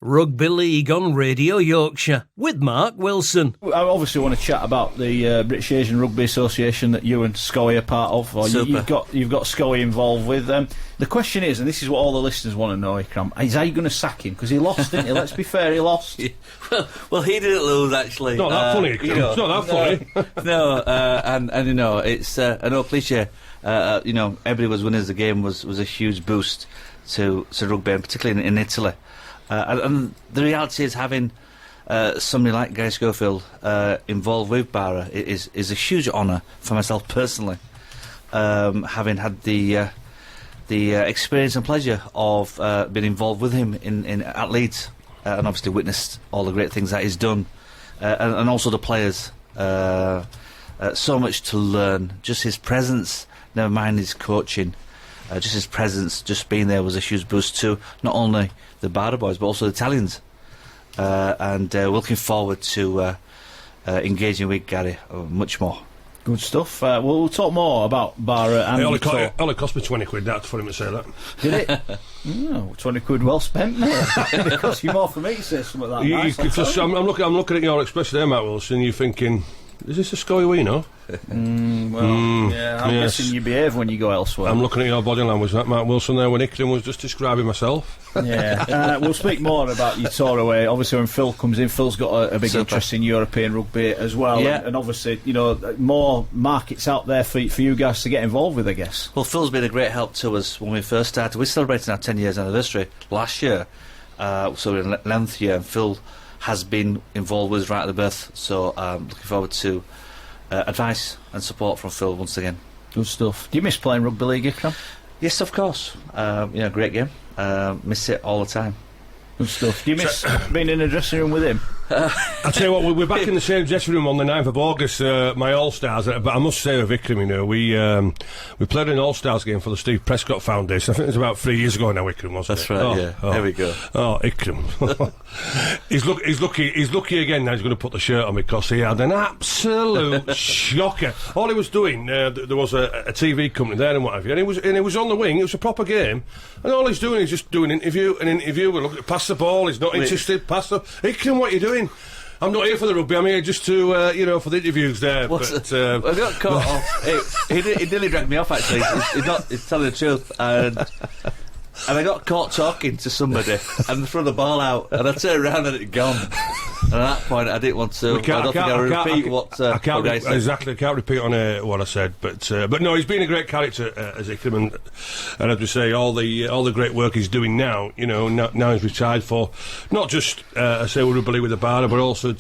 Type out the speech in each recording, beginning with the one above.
Rugby League on Radio Yorkshire with Mark Wilson. I obviously want to chat about the British Asian Rugby Association that you and Schoey are part of, or you've got Schoey involved with. The question is, and this is what all the listeners want to know, Ikram, is how you going to sack him? Because he lost, didn't he? Let's be fair, he lost. Yeah. Well, he didn't lose, actually. Not that funny, Ikram. It's not that funny. No, and you know, it's an old cliche. You know, everybody was winners. The game was a huge boost to rugby, and particularly in Italy. And the reality is, having somebody like Gary Schofield involved with Barra is a huge honour for myself personally. Having had the experience and pleasure of being involved with him at Leeds, and obviously witnessed all the great things that he's done, and also the players. So much to learn. Just his presence, never mind his coaching. Just his presence, just being there, was a huge boost to not only the Barra boys but also the Italians. And we're looking forward to engaging with Gary much more. Good stuff. We'll talk more about Barra. And it only cost me 20 quid that for him to say that. Did it? Oh, 20 quid well spent, mate. It cost you more for me to say something like that. I'm looking at your expression there, Matt Wilson. You're thinking, is this a Schoey we know? I'm guessing you behave when you go elsewhere. I'm looking at your body language, that Matt Wilson there, when Ikram was just describing myself. Yeah. We'll speak more about your tour away. Obviously, when Phil comes in, Phil's got a big interest in European rugby as well. Yeah. And obviously, you know, more markets out there for you guys to get involved with, I guess. Well, Phil's been a great help to us when we first started. We're celebrating our 10 years anniversary last year, so we're in the 11th year, and Phil has been involved with us right at the birth. So looking forward to advice and support from Phil once again. Good stuff. Do you miss playing rugby league, Ikram? Yes, of course. Great game. Miss it all the time. Good stuff. Do you miss being in a dressing room with him? I'll tell you what, we're back in the same dressing room on the 9th of August, my All-Stars, but I must say with Ikram, you know, we played an All-Stars game for the Steve Prescott Foundation. I think it was about 3 years ago now, Ikram, wasn't That's it? right, yeah. There we go. Oh, Ikram. He's lucky again now he's going to put the shirt on, because he had an absolute shocker. All he was doing, there was a TV company there and what have you, and he was on the wing. It was a proper game, and all he's doing is just doing an interview. We're looking, pass the ball, he's not interested, pass the... Ikram, what are you doing? I'm not here for the rugby, I'm here just to, for the interviews there. I got caught off. He nearly dragged me off, actually. He's telling the truth. And I got caught talking to somebody and threw the ball out, and I turned around and it'd gone. And at that point, I didn't want to. I don't think I'll repeat what I said. Exactly, I can't repeat on what I said, but no, he's been a great character as Ikram, and as we say, all the great work he's doing now. You know, now he's retired for not just I say rugby league with the Barra, but also with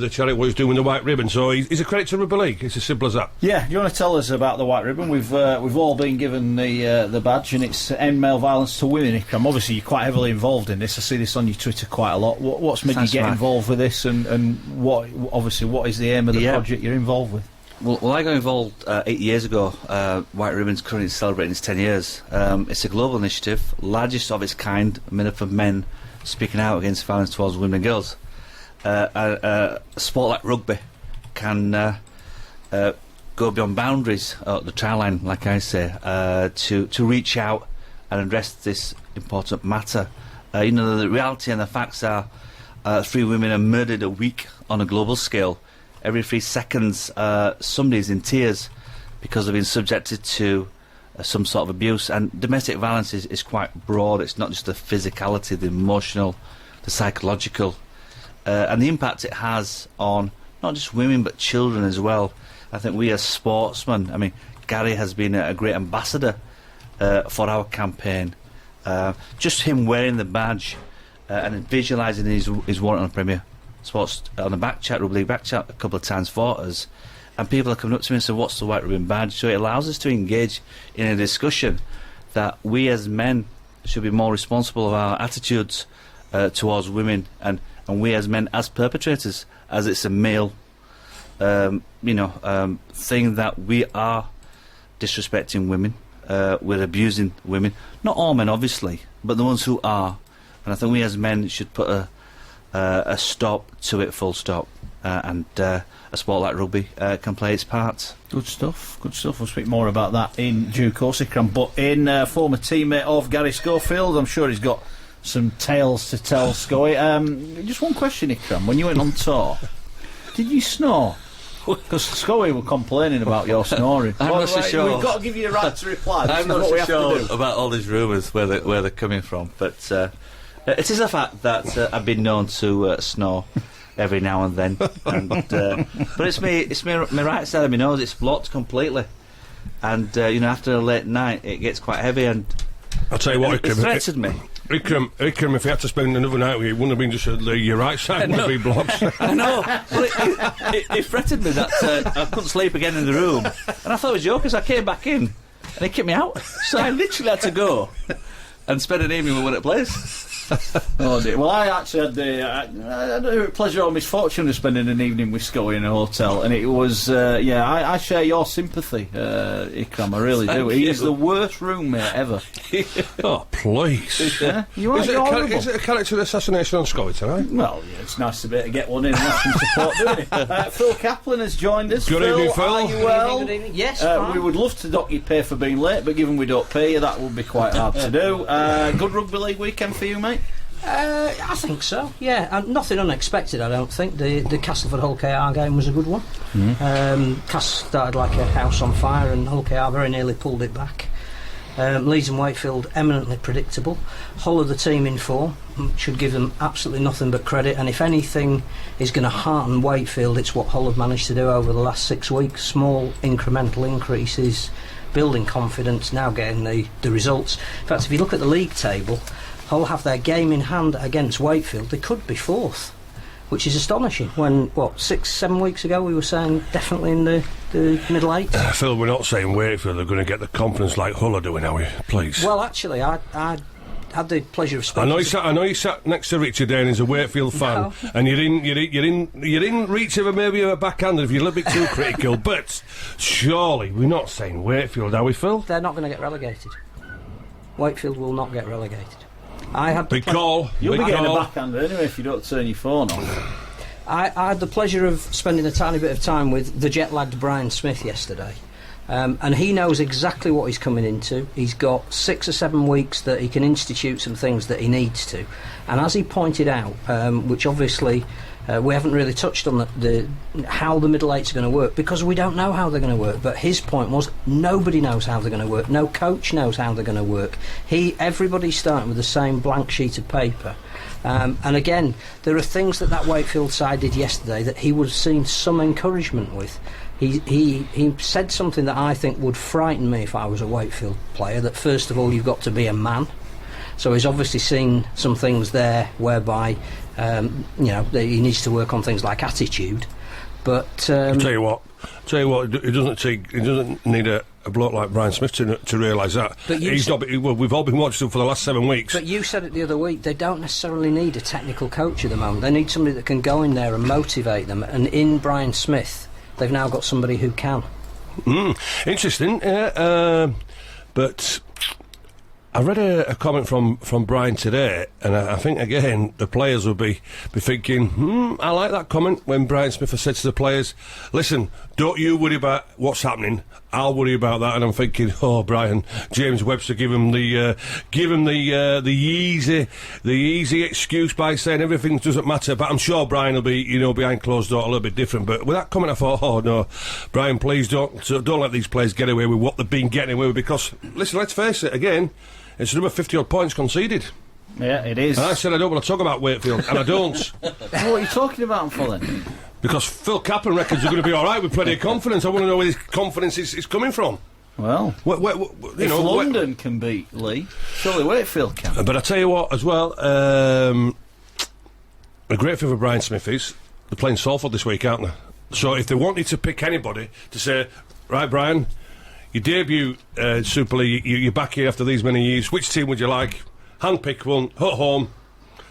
the charity what he's doing with the White Ribbon. So he's a credit to rugby league. It's as simple as that. Yeah, you want to tell us about the White Ribbon? We've all been given the badge, and it's end male violence to women. Ikram, obviously you're quite heavily involved in this. I see this on your Twitter quite a lot. What's made you get involved with this, and what is the aim of the project you're involved with? Well, I got involved 8 years ago. White Ribbon's currently celebrating its 10 years. It's a global initiative, largest of its kind, made up of men speaking out against violence towards women and girls. A sport like rugby can go beyond boundaries, the try line, like I say, to reach out and address this important matter. The reality and the facts are 3 women are murdered a week on a global scale. Every 3 seconds somebody's in tears because they've been subjected to some sort of abuse. And domestic violence is quite broad. It's not just the physicality, the emotional, the psychological, and the impact it has on not just women but children as well. I think we as sportsmen, I mean, Gary has been a great ambassador for our campaign. Just him wearing the badge and visualising his warrant on Premier Sports on the back chat, Rugby League back chat, a couple of times for us, and people are coming up to me and saying, what's the White Ribbon badge? So it allows us to engage in a discussion that we as men should be more responsible of our attitudes towards women, and we as men as perpetrators, as it's a male thing that we are disrespecting women, we're abusing women. Not all men, obviously, but the ones who are. And I think we as men should put a stop to it, full stop. And a sport like rugby can play its part. Good stuff, good stuff. We'll speak more about that in due course, Ikram. But in former teammate of Gary Schofield, I'm sure he's got some tales to tell, Schoey. Just one question, Ikram. When you went on tour, did you snore? Because Schoey were complaining about your snoring. I'm not so sure. We've got to give you a right to reply. I'm not so sure about all these rumours where they're coming from, but it is a fact that I've been known to snore every now and then. But it's my right side of my nose. It's blocked completely, and after a late night, it gets quite heavy, and I'll tell you what, it threatened me. Ikram, if you had to spend another night with you, it wouldn't have been just your right side would be blocked. I know. Well, it threatened me that I couldn't sleep again in the room. And I thought it was a joke, because I came back in and he kicked me out. So I literally had to go and spend an evening with one at place. Oh dear. Well, I actually had the pleasure or misfortune of spending an evening with Schoey in a hotel, and it was I share your sympathy, Ikram. I really do. He is the worst roommate ever. Oh, please. Yeah? Is it a character assassination on Schoey tonight? Well, yeah, it's nice to be able to get one in and have some support, doing it. Phil Kaplan has joined us. Good evening, Phil. Are you well? Good evening. Yes, we would love to dock you pay for being late, but given we don't pay you, that would be quite hard to do. Good rugby league weekend for you, mate? I think so, yeah. Nothing unexpected, I don't think. The Castleford Hull KR game was a good one. Cass started like a house on fire, and Hull KR very nearly pulled it back. Leeds and Wakefield eminently predictable. Hull are the team in form, should give them absolutely nothing but credit, and if anything is going to hearten Wakefield, it's what Hull have managed to do over the last 6 weeks. Small incremental increases, building confidence, now getting the results. In fact, if you look at the league table, Hull have their game in hand against Wakefield. They could be fourth, which is astonishing. When, 6-7 weeks ago we were saying definitely in the middle eight. Phil, we're not saying Wakefield are going to get the confidence like Hull are doing, are we? Please. Well, actually, I had the pleasure of speaking. I know you sat next to Richard Dane as a Wakefield fan, and you didn't reach over maybe a backhander if you're a little bit too critical. But surely we're not saying Wakefield, are we, Phil? They're not going to get relegated. Wakefield will not get relegated. I had Big call. You'll be getting a backhand anyway if you don't turn your phone on. I had the pleasure of spending a tiny bit of time with the jet-lagged Brian Smith yesterday, and he knows exactly what he's coming into. He's got 6 or 7 weeks that he can institute some things that he needs to, and as he pointed out, which obviously we haven't really touched on how the middle eights are going to work, because we don't know how they're going to work. But his point was, nobody knows how they're going to work. No coach knows how they're going to work. Everybody's starting with the same blank sheet of paper. And again, there are things that Wakefield side did yesterday that he would have seen some encouragement with. He said something that I think would frighten me if I was a Wakefield player, that first of all you've got to be a man. So he's obviously seen some things there whereby he needs to work on things like attitude. But I'll tell you what, it doesn't need a bloke like Brian Smith to realise that. But we've all been watching him for the last 7 weeks. But you said it the other week, they don't necessarily need a technical coach at the moment. They need somebody that can go in there and motivate them. And in Brian Smith, they've now got somebody who can. Interesting. But I read a comment from Brian today, and I think again the players will be thinking, I like that comment when Brian Smith has said to the players, listen, don't you worry about what's happening, I'll worry about that. And I'm thinking, oh, Brian, James Webster give him the easy excuse by saying everything doesn't matter. But I'm sure Brian will be behind closed door a little bit different. But with that comment, I thought, oh no, Brian, please don't let these players get away with what they've been getting away with, because listen, let's face it again. It's another 50-odd points conceded. Yeah, it is. And I said I don't want to talk about Wakefield, and I don't. What are you talking about, Phil, then? Because Phil Kaplan reckons they're going to be all right with plenty of confidence. I want to know where this confidence is coming from. Well, if London can beat Lee, surely Wakefield can. But I tell you what, as well, a great thing for Brian Smith is they're playing Salford this week, aren't they? So if they wanted to pick anybody to say, right, Brian, your debut Super League, you're back here after these many years. Which team would you like? Handpick one at home.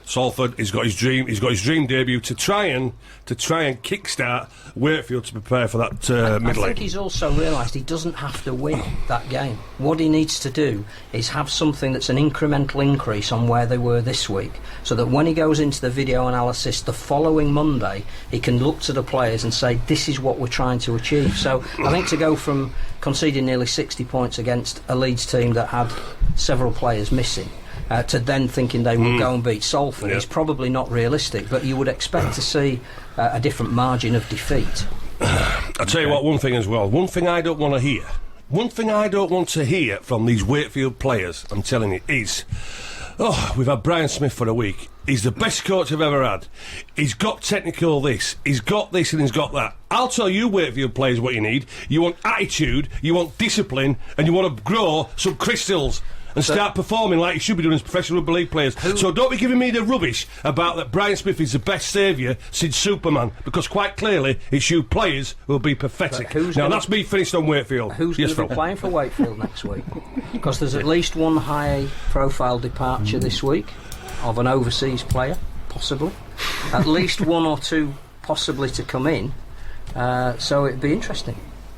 Salford. He's got his dream debut to try and kickstart Wakefield to prepare for that middle. I think he's also realised he doesn't have to win that game. What he needs to do is have something that's an incremental increase on where they were this week, so that when he goes into the video analysis the following Monday, he can look to the players and say, this is what we're trying to achieve. So I think to go from conceding nearly 60 points against a Leeds team that had several players missing to then thinking they will go and beat Salford is probably not realistic, but you would expect to see a different margin of defeat. I'll tell you what, one thing as well. One thing I don't want to hear. One thing I don't want to hear from these Wakefield players, I'm telling you, is... Oh, we've had Brian Smith for a week. He's the best coach I've ever had. He's got technical this, he's got this and he's got that. I'll tell you, Wakefield players, what you need. You want attitude, you want discipline, and you want to grow some crystals and start performing like you should be doing as professional rugby league players. So don't be giving me the rubbish about that Brian Smith is the best saviour since Superman, because quite clearly it's you players who will be pathetic. Now that's me finished on Wakefield. Who's going to be playing for Wakefield next week? Because there's at least one high-profile departure this week of an overseas player, possibly. At least one or two possibly to come in. So it'd be interesting.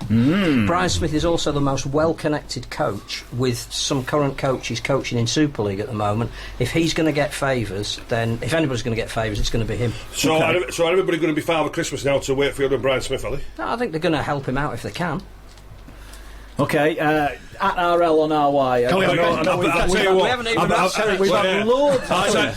Brian Smith is also the most well-connected coach, with some current coaches coaching in Super League at the moment. If he's going to get favours, then if anybody's going to get favours, it's going to be him. So, so everybody going to be Father Christmas now to Wakefield and Brian Smith, are they? No, I think they're going to help him out if they can. Okay, at RLonRY.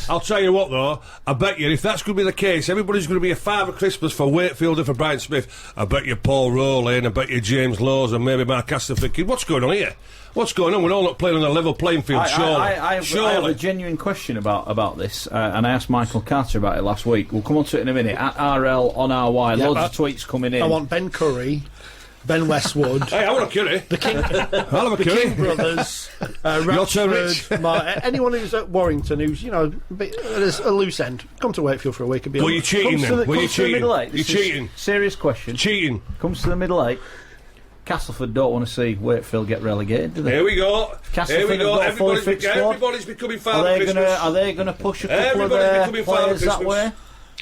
I'll tell you what, though. I bet you if that's going to be the case, everybody's going to be a Father Christmas for Wakefield and for Brian Smith. I bet you Paul Rowley, I bet you James Laws, and maybe Mark Astor thinking, what's going on here? What's going on? We're all not playing on a level playing field, surely. I have a genuine question about this, and I asked Michael Carter about it last week. We'll come on to it in a minute. At RLonRY, loads of tweets coming in. I want Ben Curry, Ben Westwood. Hey, I want a curry. The King, I'll have a curry. King brothers, You're too rich. anyone who's at Warrington who's, you know, a loose end, come to Wakefield for a week and be. Were you cheating then? Were you cheating? You cheating? Serious question. Cheating. Comes to the middle eight. Castleford don't want to see Wakefield get relegated, do they? Here we go. Here we go. Everybody's becoming Father Christmas. Are they going to push a couple of their players that way?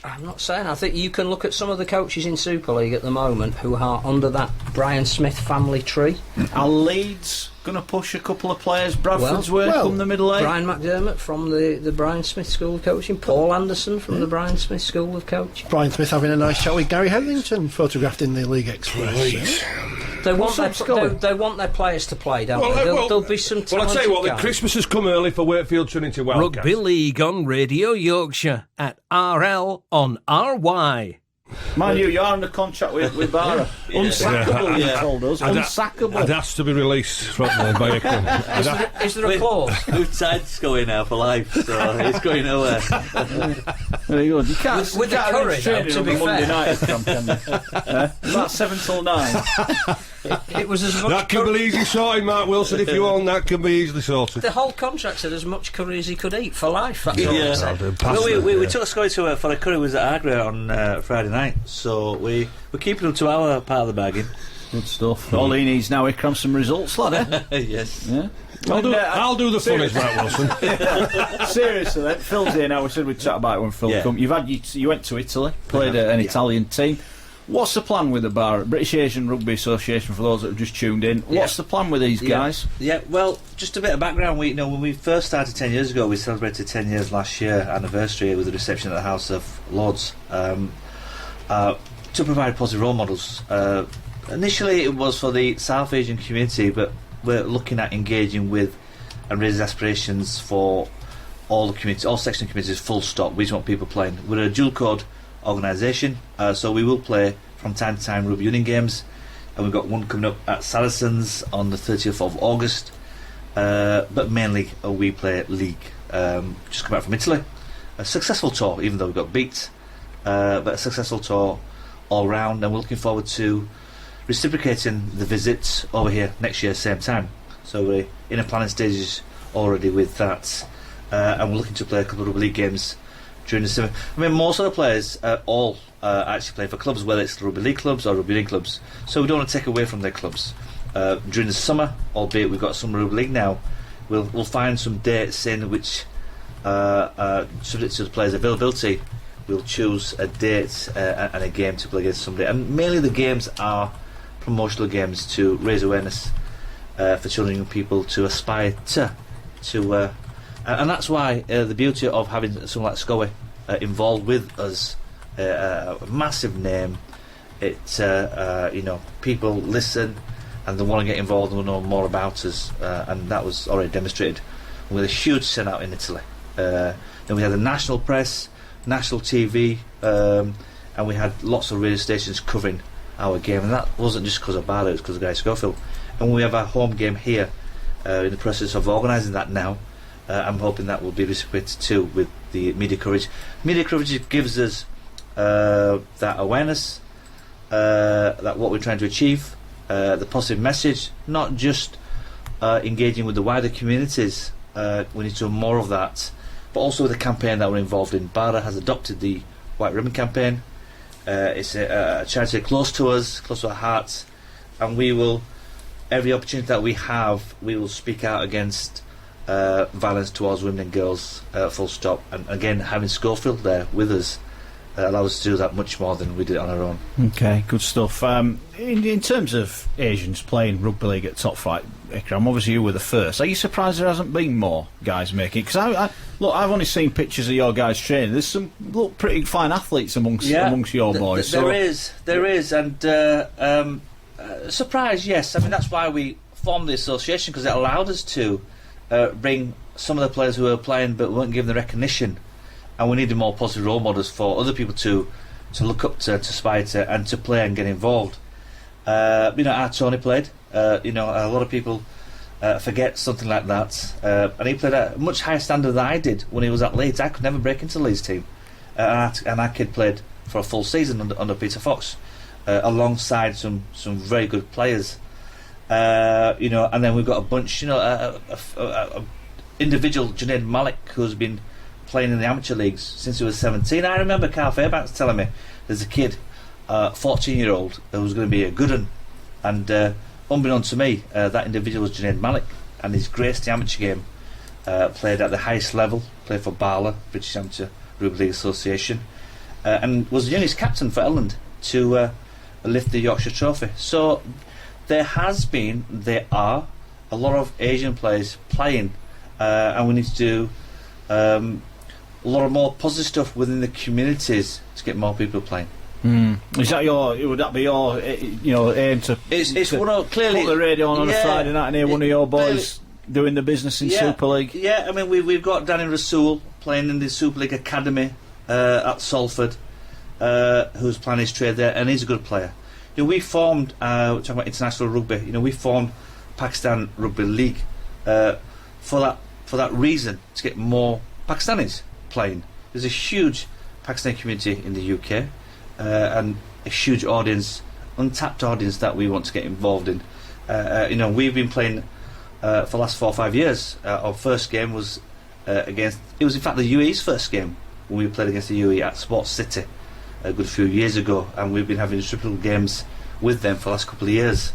I'm not saying. I think you can look at some of the coaches in Super League at the moment who are under that Brian Smith family tree. Are Leeds going to push a couple of players Bradford's way from the middle eight? Brian McDermott from the Brian Smith School of Coaching, Paul Anderson from the Brian Smith School of Coaching. Brian Smith having a nice chat with Gary Hetherington, photographed in the League Express. They want their players to play, don't they? There'll be some talented Well, I'll tell you what, the guys. Christmas has come early for Wakefield Trinity Wildcats. Rugby League on Radio Yorkshire at RLonRY. Mind you're under contract with Barra. Unsackable, you told us. Unsackable. I'd asked to be released from by Ikram. Is there a clause? We've tied Schoey now for life, so he's going nowhere. Very good. You can't With the curry, to be Monday fair. night, can you? About 7 till 9. It was as much. That can be easily sorted, Mark Wilson. If you want, that can be easily sorted. The whole contract said as much curry as he could eat for life. That's all it said. Well, we took Schoey for a curry was at Agra on Friday night, so we're keeping him to our part of the bargain. Good stuff. All he needs now is cram some results, lad, eh? Yes. Yeah. I'll do the funnies, Mark Wilson. Seriously, then, Phil's here now. We said we'd chat about it when Phil come. You went to Italy, played an Italian team. What's the plan with the bar? British Asian Rugby Association, for those that have just tuned in. What's the plan with these guys? Yeah, well, just a bit of background. When we first started 10 years ago, we celebrated 10 years last year, anniversary, with a reception at the House of Lords, to provide positive role models. Initially, it was for the South Asian community, but we're looking at engaging with and raising aspirations for all the communities, all section communities, full stop. We just want people playing. We're a dual code organisation, so we will play from time to time rugby union games, and we've got one coming up at Saracens on the 30th of August, but mainly we play league. Just come back from Italy, a successful tour, even though we got beat, but a successful tour all round, and we're looking forward to reciprocating the visit over here next year same time. So we're in a planning stages already with that, and we're looking to play a couple of rugby league games during the summer. I mean, most of the players all actually play for clubs, whether it's the rugby league clubs or rugby league clubs. So we don't want to take away from their clubs. During the summer, albeit we've got some rugby league now, we'll find some dates in which, subject to the players' availability, we'll choose a date and a game to play against somebody. And mainly the games are promotional games to raise awareness for children and young people to aspire to. And that's why the beauty of having someone like Schoey involved with us, a massive name. People listen and they want to get involved and know more about us, and that was already demonstrated with a huge send out in Italy. Then we had the national press, national TV, and we had lots of radio stations covering our game, and that wasn't just because of Barlow, it was because of Guy Schofield. And we have our home game here, in the process of organising that now. I'm hoping that will be reciprocated too with the media coverage. Media coverage gives us that awareness, that what we're trying to achieve, the positive message, not just engaging with the wider communities. We need to do more of that, but also with the campaign that we're involved in. Barra has adopted the White Ribbon campaign. It's a charity close to us, close to our hearts, and we will, every opportunity that we have, we will speak out against violence towards women and girls, full stop. And again, having Schofield there with us allows us to do that much more than we did on our own. Okay, good stuff. In terms of Asians playing rugby league at top flight, Ikram, obviously you were the first. Are you surprised there hasn't been more guys making it? Because I've only seen pictures of your guys training. There's some pretty fine athletes amongst your boys. There is, and surprise, yes. I mean, that's why we formed the association, because it allowed us to bring some of the players who were playing but weren't given the recognition, and we needed more positive role models for other people to look up to aspire to, and to play and get involved. Our Tony played. A lot of people forget something like that, and he played at a much higher standard than I did when he was at Leeds. I could never break into the Leeds team, and our kid played for a full season under Peter Fox, alongside some very good players. And then we've got a bunch, a individual, Junaid Malik, who's been playing in the amateur leagues since he was 17. I remember Carl Fairbanks telling me there's a kid, 14-year-old, who's going to be a good one, and unbeknownst to me, that individual was Junaid Malik, and he's graced the amateur game, played at the highest level, played for BARLA, British Amateur Rugby League Association, and was the youngest captain for Elland to lift the Yorkshire Trophy. So there are a lot of Asian players playing, and we need to do a lot of more positive stuff within the communities to get more people playing. Is that would that be your aim to? It's one of, clearly put the radio on a Friday night and hear one of your boys doing the business in Super League. Yeah, I mean we've got Danny Rasool playing in the Super League Academy at Salford, who's playing his trade there, and he's a good player. We formed, talking about international rugby. We formed Pakistan Rugby League for that reason, to get more Pakistanis playing. There's a huge Pakistani community in the UK, and a huge audience, untapped audience that we want to get involved in. We've been playing for the last 4 or 5 years. Our first game was against. It was in fact the UAE's first game when we played against the UAE at Sports City a good few years ago, and we've been having triple games with them for the last couple of years.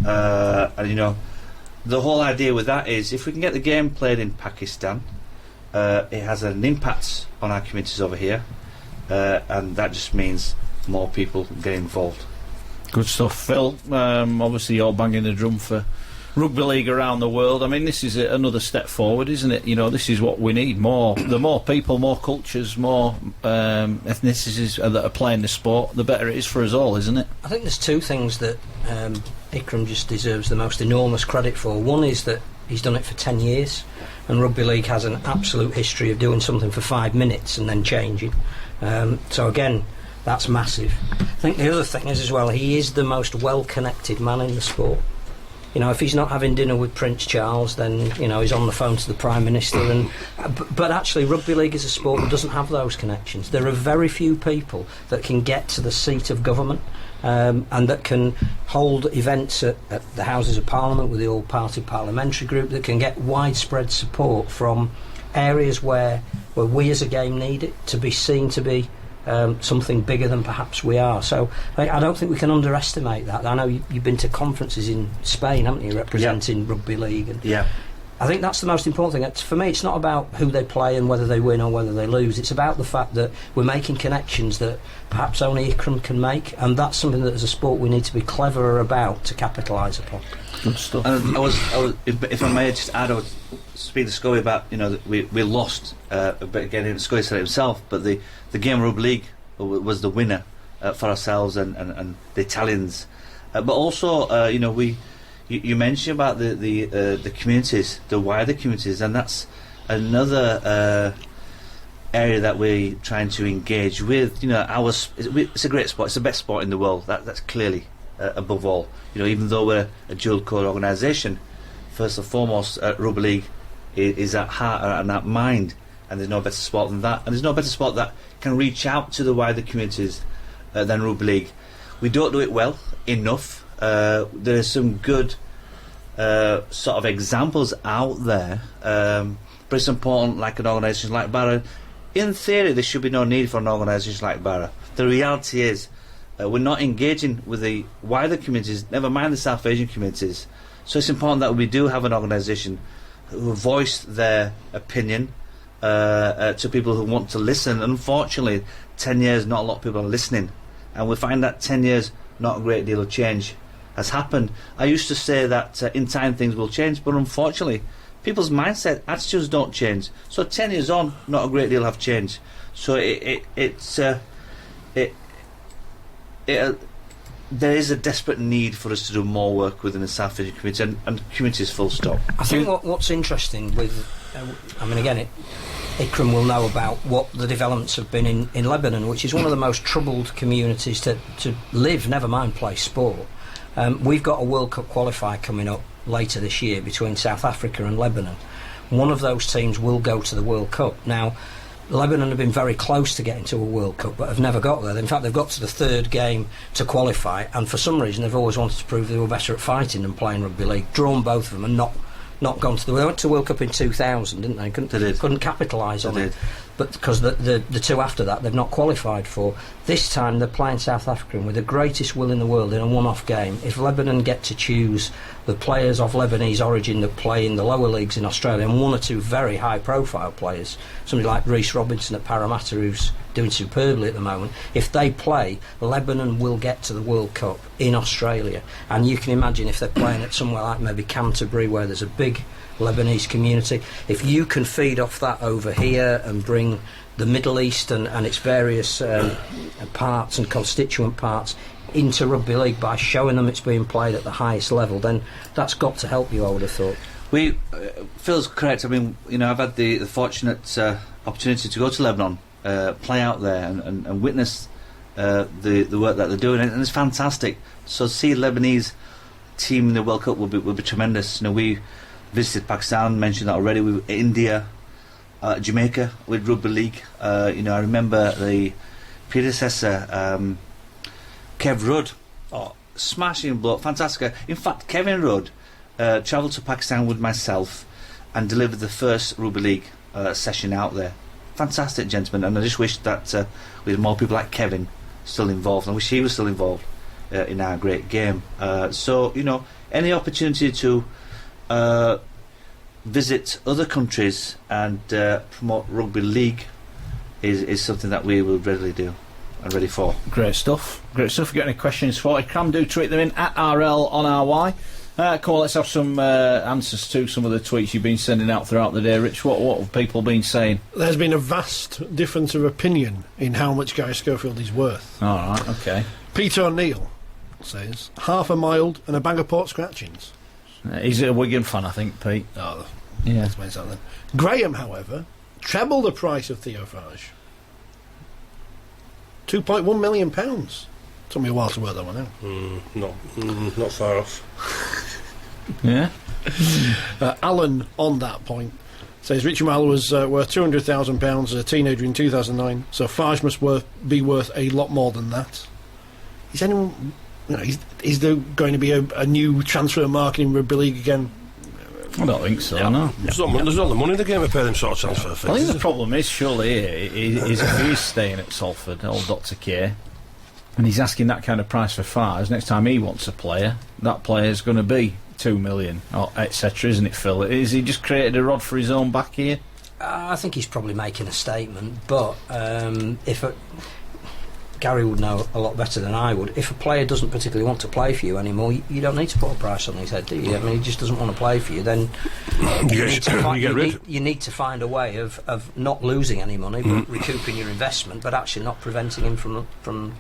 The whole idea with that is, if we can get the game played in Pakistan, it has an impact on our communities over here, and that just means more people get involved. Good stuff, Phil. Obviously you're banging the drum for rugby league around the world. I mean, this is another step forward, isn't it? This is what we need. The more people, more cultures, more ethnicities that are playing the sport, the better it is for us all, isn't it? I think there's two things that Ikram just deserves the most enormous credit for. One is that he's done it for 10 years, and rugby league has an absolute history of doing something for 5 minutes and then changing. So again, that's massive. I think the other thing is as well, he is the most well-connected man in the sport. If he's not having dinner with Prince Charles, then he's on the phone to the Prime Minister. But actually, rugby league is a sport that doesn't have those connections. There are very few people that can get to the seat of government, and that can hold events at the Houses of Parliament with the all-party parliamentary group, that can get widespread support from areas where we as a game need it to be seen to be something bigger than perhaps we are. So I don't think we can underestimate that. I know you've been to conferences in Spain, haven't you, representing rugby league? And I think that's the most important thing. For me, it's not about who they play and whether they win or whether they lose. It's about the fact that we're making connections that perhaps only Ikram can make, and that's something that as a sport we need to be cleverer about to capitalise upon. Good stuff. And I was, if I may just add, I was speaking to Schoey about, that we lost, but again, Schoey said it himself, but the game of rugby league was the winner for ourselves and the Italians, but also we you mentioned about the communities, the wider communities, and that's another area that we're trying to engage with. You know, it's a great sport. It's the best sport in the world. That's clearly above all. You know, even though we're a dual code organisation, first and foremost, rugby league is at heart and at mind, and there's no better sport than that. And there's no better sport that can reach out to the wider communities than rugby league. We don't do it well enough. There are some good sort of examples out there, but it's important, like an organisation like Barra. In theory, there should be no need for an organisation like Barra. The reality is, we're not engaging with the wider communities, never mind the South Asian communities. So it's important that we do have an organisation who voice their opinion to people who want to listen. Unfortunately, 10 years, not a lot of people are listening. And we find that 10 years, not a great deal of change has happened. I used to say that in time things will change, but unfortunately, people's mindset, attitudes don't change. So 10 years on, not a great deal have changed. So there is a desperate need for us to do more work within the South Asian community and communities full stop. I think what's interesting with, I mean, again, Ikram will know about what the developments have been in Lebanon, which is one of the most troubled communities to live, never mind play sport. We've got a World Cup qualifier coming up later this year between South Africa and Lebanon. One of those teams will go to the World Cup. Now, Lebanon have been very close to getting to a World Cup, but have never got there. In fact, they've got to the third game to qualify, and for some reason they've always wanted to prove they were better at fighting than playing rugby league. Drawn both of them and not gone to the... They went to the World Cup in 2000, didn't they? Couldn't capitalise on it. But because the two after that they've not qualified for. This time they're playing South Africa with the greatest will in the world in a one-off game. If Lebanon get to choose the players of Lebanese origin that play in the lower leagues in Australia, and one or two very high-profile players, somebody like Rhys Robinson at Parramatta, who's doing superbly at the moment, if they play, Lebanon will get to the World Cup in Australia. And you can imagine if they're playing at somewhere like maybe Canterbury, where there's a big Lebanese community, if you can feed off that over here and bring the Middle East and its various parts and constituent parts into rugby league by showing them it's being played at the highest level, then that's got to help you, I would have thought. Phil's correct. I mean, you know, I've had the fortunate opportunity to go to Lebanon, play out there and witness the work that they're doing, and it's fantastic. So to see Lebanese team in the World Cup will be tremendous. You know, we visited Pakistan, mentioned that already. We were India, Jamaica with rugby league. You know, I remember the predecessor, Kev Rudd, smashing bloke, fantastic. In fact, Kevin Rudd travelled to Pakistan with myself and delivered the first rugby league session out there. Fantastic gentleman, and I just wish that we had more people like Kevin still involved. I wish he was still involved in our great game. So, you know, any opportunity to visit other countries and promote rugby league is something that we will readily do and ready for. Great stuff. If you've got any questions for Ikram, do tweet them in at RLonRY. Come on, let's have some answers to some of the tweets you've been sending out throughout the day. Rich, what have people been saying? There's been a vast difference of opinion in how much Guy Schofield is worth. All right, okay. Peter O'Neill says half a mild and a bag of port scratchings. He's a Wigan fan, I think, Pete. Oh, yeah. That's made something. Graham, however, treble the price of Theophage. £2.1 million. Took me a while to work that one out. Not far off. Yeah. Alan, on that point, says Richie Marler was worth £200,000 as a teenager in 2009, so Fage must be worth a lot more than that. Is anyone... You know, is there going to be a new transfer market in rugby league again? I don't think so, no. There's not the money in the game to pay them sort of transfer fees. I think the problem is, surely, is if he's staying at Salford, old Dr. K, and he's asking that kind of price for Fars, next time he wants a player, that player's going to be 2 million, or etc., isn't it, Phil? Is he just created a rod for his own back here? I think he's probably making a statement, but Gary would know a lot better than I would. If a player doesn't particularly want to play for you anymore, you don't need to put a price on his head, do you? I mean, he just doesn't want to play for you, then you need to find a way of not losing any money, but recouping your investment, but actually not preventing him from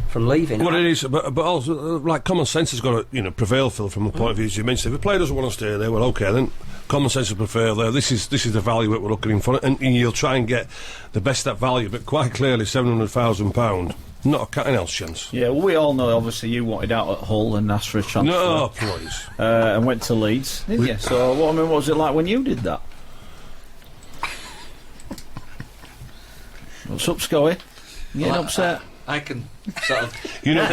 from leaving. Well, it is, but also, like, common sense has got to, prevail, Phil, from the point of view as you mentioned. If a player doesn't want to stay there, well, okay, then common sense will prevail there. This is the value that we're looking for, and you'll try and get the best at value, but quite clearly £700,000, not a cat and else chance. Yeah, well, we all know, obviously, you wanted out at Hull and asked for a transfer. No, please. And went to Leeds, didn't you? So, what was it like when you did that? What's up, Schoey? You getting upset? I can sort of. You know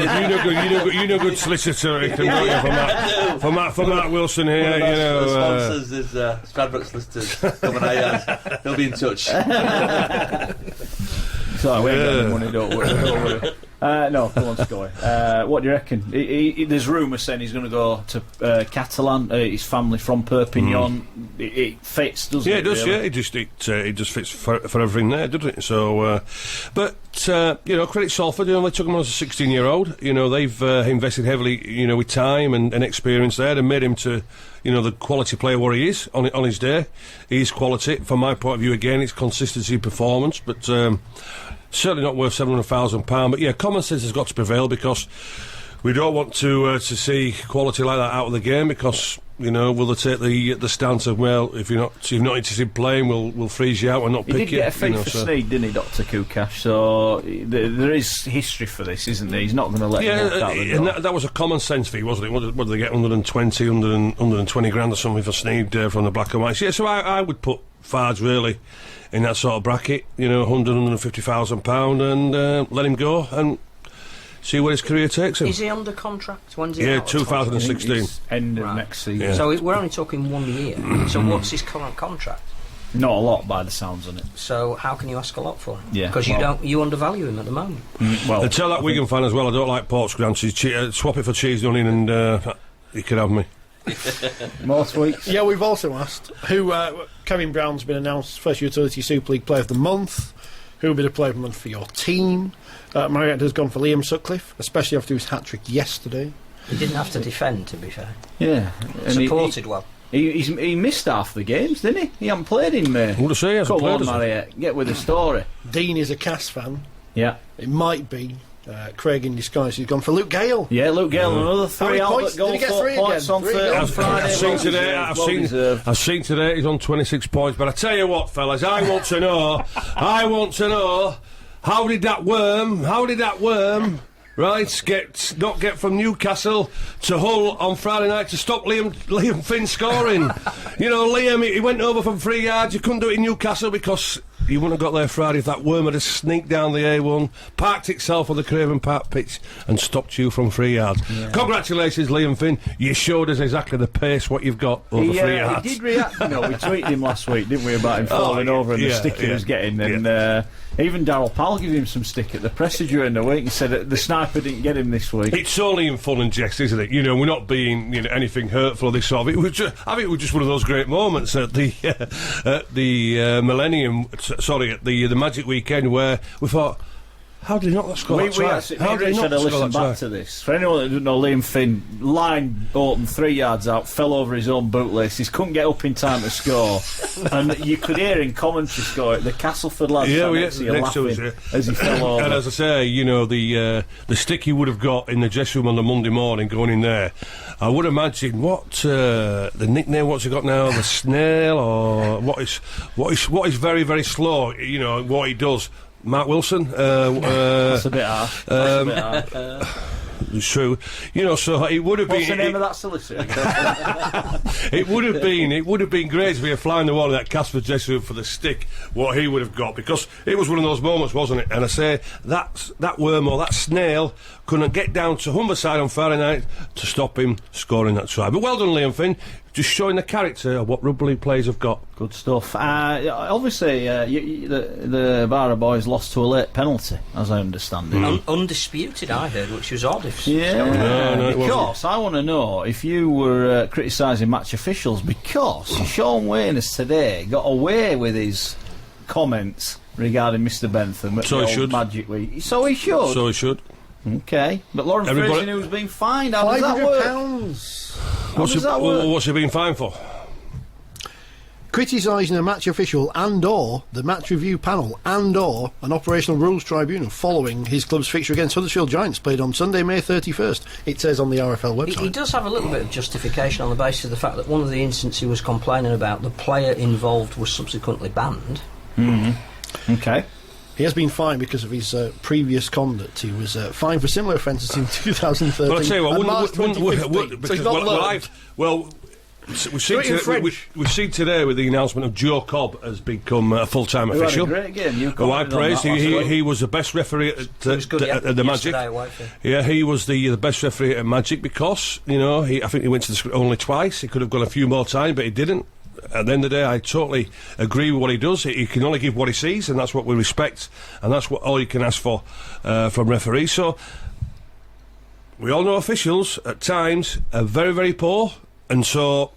good solicitor, Ikram, don't you, for Mark Wilson here. One of our sponsors is Stradbroke Solicitors. Come on, he'll be in touch. Sorry, we ain't got any money, don't worry. No, come on, Schoey. What do you reckon? There's rumours saying he's going to go to Catalan. His family from Perpignan. It fits, doesn't it? Yeah, it does. Really? Yeah, it just fits for everything there, doesn't it? So, credit Salford. They took him on as a 16-year-old. They've invested heavily, with time and experience there, and made him to, the quality player what he is on his day. He's quality. From my point of view, again, it's consistency, performance, but certainly not worth £700,000. But yeah, common sense has got to prevail, because we don't want to see quality like that out of the game, because will they take the stance of, well, if you're not interested in playing, we'll freeze you out and not pick you. He did get a fee for Sneed, didn't he, Dr. Kukash? So there is history for this, isn't there? He's not going to let him walk out the door. And that was a common sense fee, wasn't it? What did they get? 120 grand or something for Sneed from the Black and Whites? Yeah, so I would put Farge really in that sort of bracket, £150,000, and let him go and see where his career takes him. Is he under contract? When's he Yeah, out? 2016. End of next season. Yeah. So we're only talking 1 year. So what's his current contract? Not a lot, by the sounds on it. So how can you ask a lot for him? Yeah, because you undervalue him at the moment. And tell that Wigan fan as well, I don't like pork scrunchies. Swap it for cheese and onion, and you could have me. More tweets. Yeah, we've also asked who. Kevin Brown's been announced First Utility Super League Player of the Month. Who will be the Player of the Month for your team? Marriott has gone for Liam Sutcliffe, especially after his hat-trick yesterday. He didn't have to defend, to be fair. Yeah. Supported well. He missed half the games, didn't he? He hasn't played in May. What to say? He hasn't played. Come on, Marriott, get with the story. Dean is a Cass fan. Yeah. It might be Craig in disguise. He's gone for Luke Gale. Yeah, Luke Gale, another 3 Albert goal, 4 points on Friday. I've seen today he's on 26 points, but I tell you what, fellas, I want to know, how did that worm, right, not get from Newcastle to Hull on Friday night to stop Liam Finn scoring? Liam, he went over from 3 yards, you couldn't do it in Newcastle because he wouldn't have got there Friday if that worm had sneaked down the A1, parked itself on the Craven Park pitch and stopped you from 3 yards. Yeah. Congratulations, Liam Finn. You showed us exactly the pace what you've got over 3 yards. He did react. We tweeted him last week, didn't we, about him falling over and the stick he was getting. And even Darryl Powell gave him some stick at the presser during the week. He said the sniper didn't get him this week. It's only in fun and jest, isn't it? We're not being anything hurtful or this sort of it. I think it was just one of those great moments at the Millennium. Sorry, at the Magic Weekend where we thought, how did he not score that try? How did he not listen back to this? For anyone that doesn't know, Liam Finn, line open 3 yards out, fell over his own bootlaces, couldn't get up in time to score, and you could hear in commentary score the Castleford lads laughing as he fell over. And as I say, the stick he would have got in the dressing room on the Monday morning going in there, I would imagine what the nickname, what's he got now, the snail, or what is very, very slow, what he does. Mark Wilson. That's a bit harsh. It's true. So it would have been. What's the name of that solicitor? It would have been great if we were flying the wall in that Casper dressing room for the stick, what he would have got, because it was one of those moments, wasn't it? And I say that worm or that snail couldn't get down to Humberside on Friday night to stop him scoring that try. But well done, Liam Finn. Just showing the character of what rugby league players have got. Good stuff. Obviously, the Barra boys lost to a late penalty, as I understand it. Undisputed, I heard, which was odd. Because I want to know if you were criticising match officials, because Sean Wayne has today got away with his comments regarding Mr. Bentham at the old Magic Week. So he should. Okay, but Lauren Fraser, who's been fined, how does that work? £500. What's he been fined for? criticising a match official and/or the match review panel and/or an operational rules tribunal following his club's fixture against Huddersfield Giants played on Sunday, May 31st. It says on the RFL website. He does have a little bit of justification on the basis of the fact that one of the incidents he was complaining about, the player involved was subsequently banned. Mm-hmm. Okay. He has been fined because of his previous conduct. He was fined for similar offences in 2013. Well, I'll tell you what, and March 2015. So he's not learned. We've seen today with the announcement of Joe Cobb has become a full-time official. Had a great game. Who I praised. He was the best referee at the Magic. Yeah, he was the best referee at Magic because, you know, I think he went to the screen only twice. He could have gone a few more times, but he didn't. At the end of the day, I totally agree with what he does. He can only give what he sees, and that's what we respect, and that's what all you can ask for from referees. So we all know officials at times are very, very poor, and so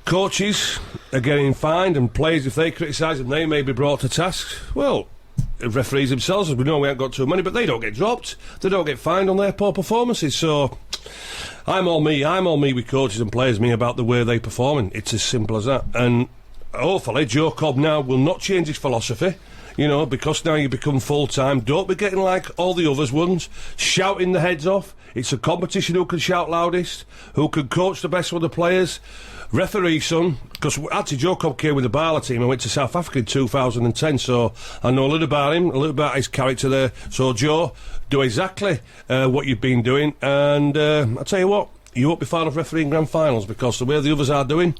coaches are getting fined, and players, if they criticise them, they may be brought to task. Well, referees themselves, as we know, we haven't got too many, but they don't get dropped. They don't get fined on their poor performances. So I'm all me with coaches and players, about the way they perform. It's as simple as that. And hopefully Joe Cobb now will not change his philosophy, you know, because now you become full-time. Don't be getting like all the others ones, shouting the heads off. It's a competition who can shout loudest, who can coach the best with the players. Referee, son, because actually Joe Cobb came with the Bala team and went to South Africa in 2010, so I know a little about him, a little about his character there. So Joe, do exactly what you've been doing, and I'll tell you what, you won't be far off refereeing grand finals, because the way the others are doing,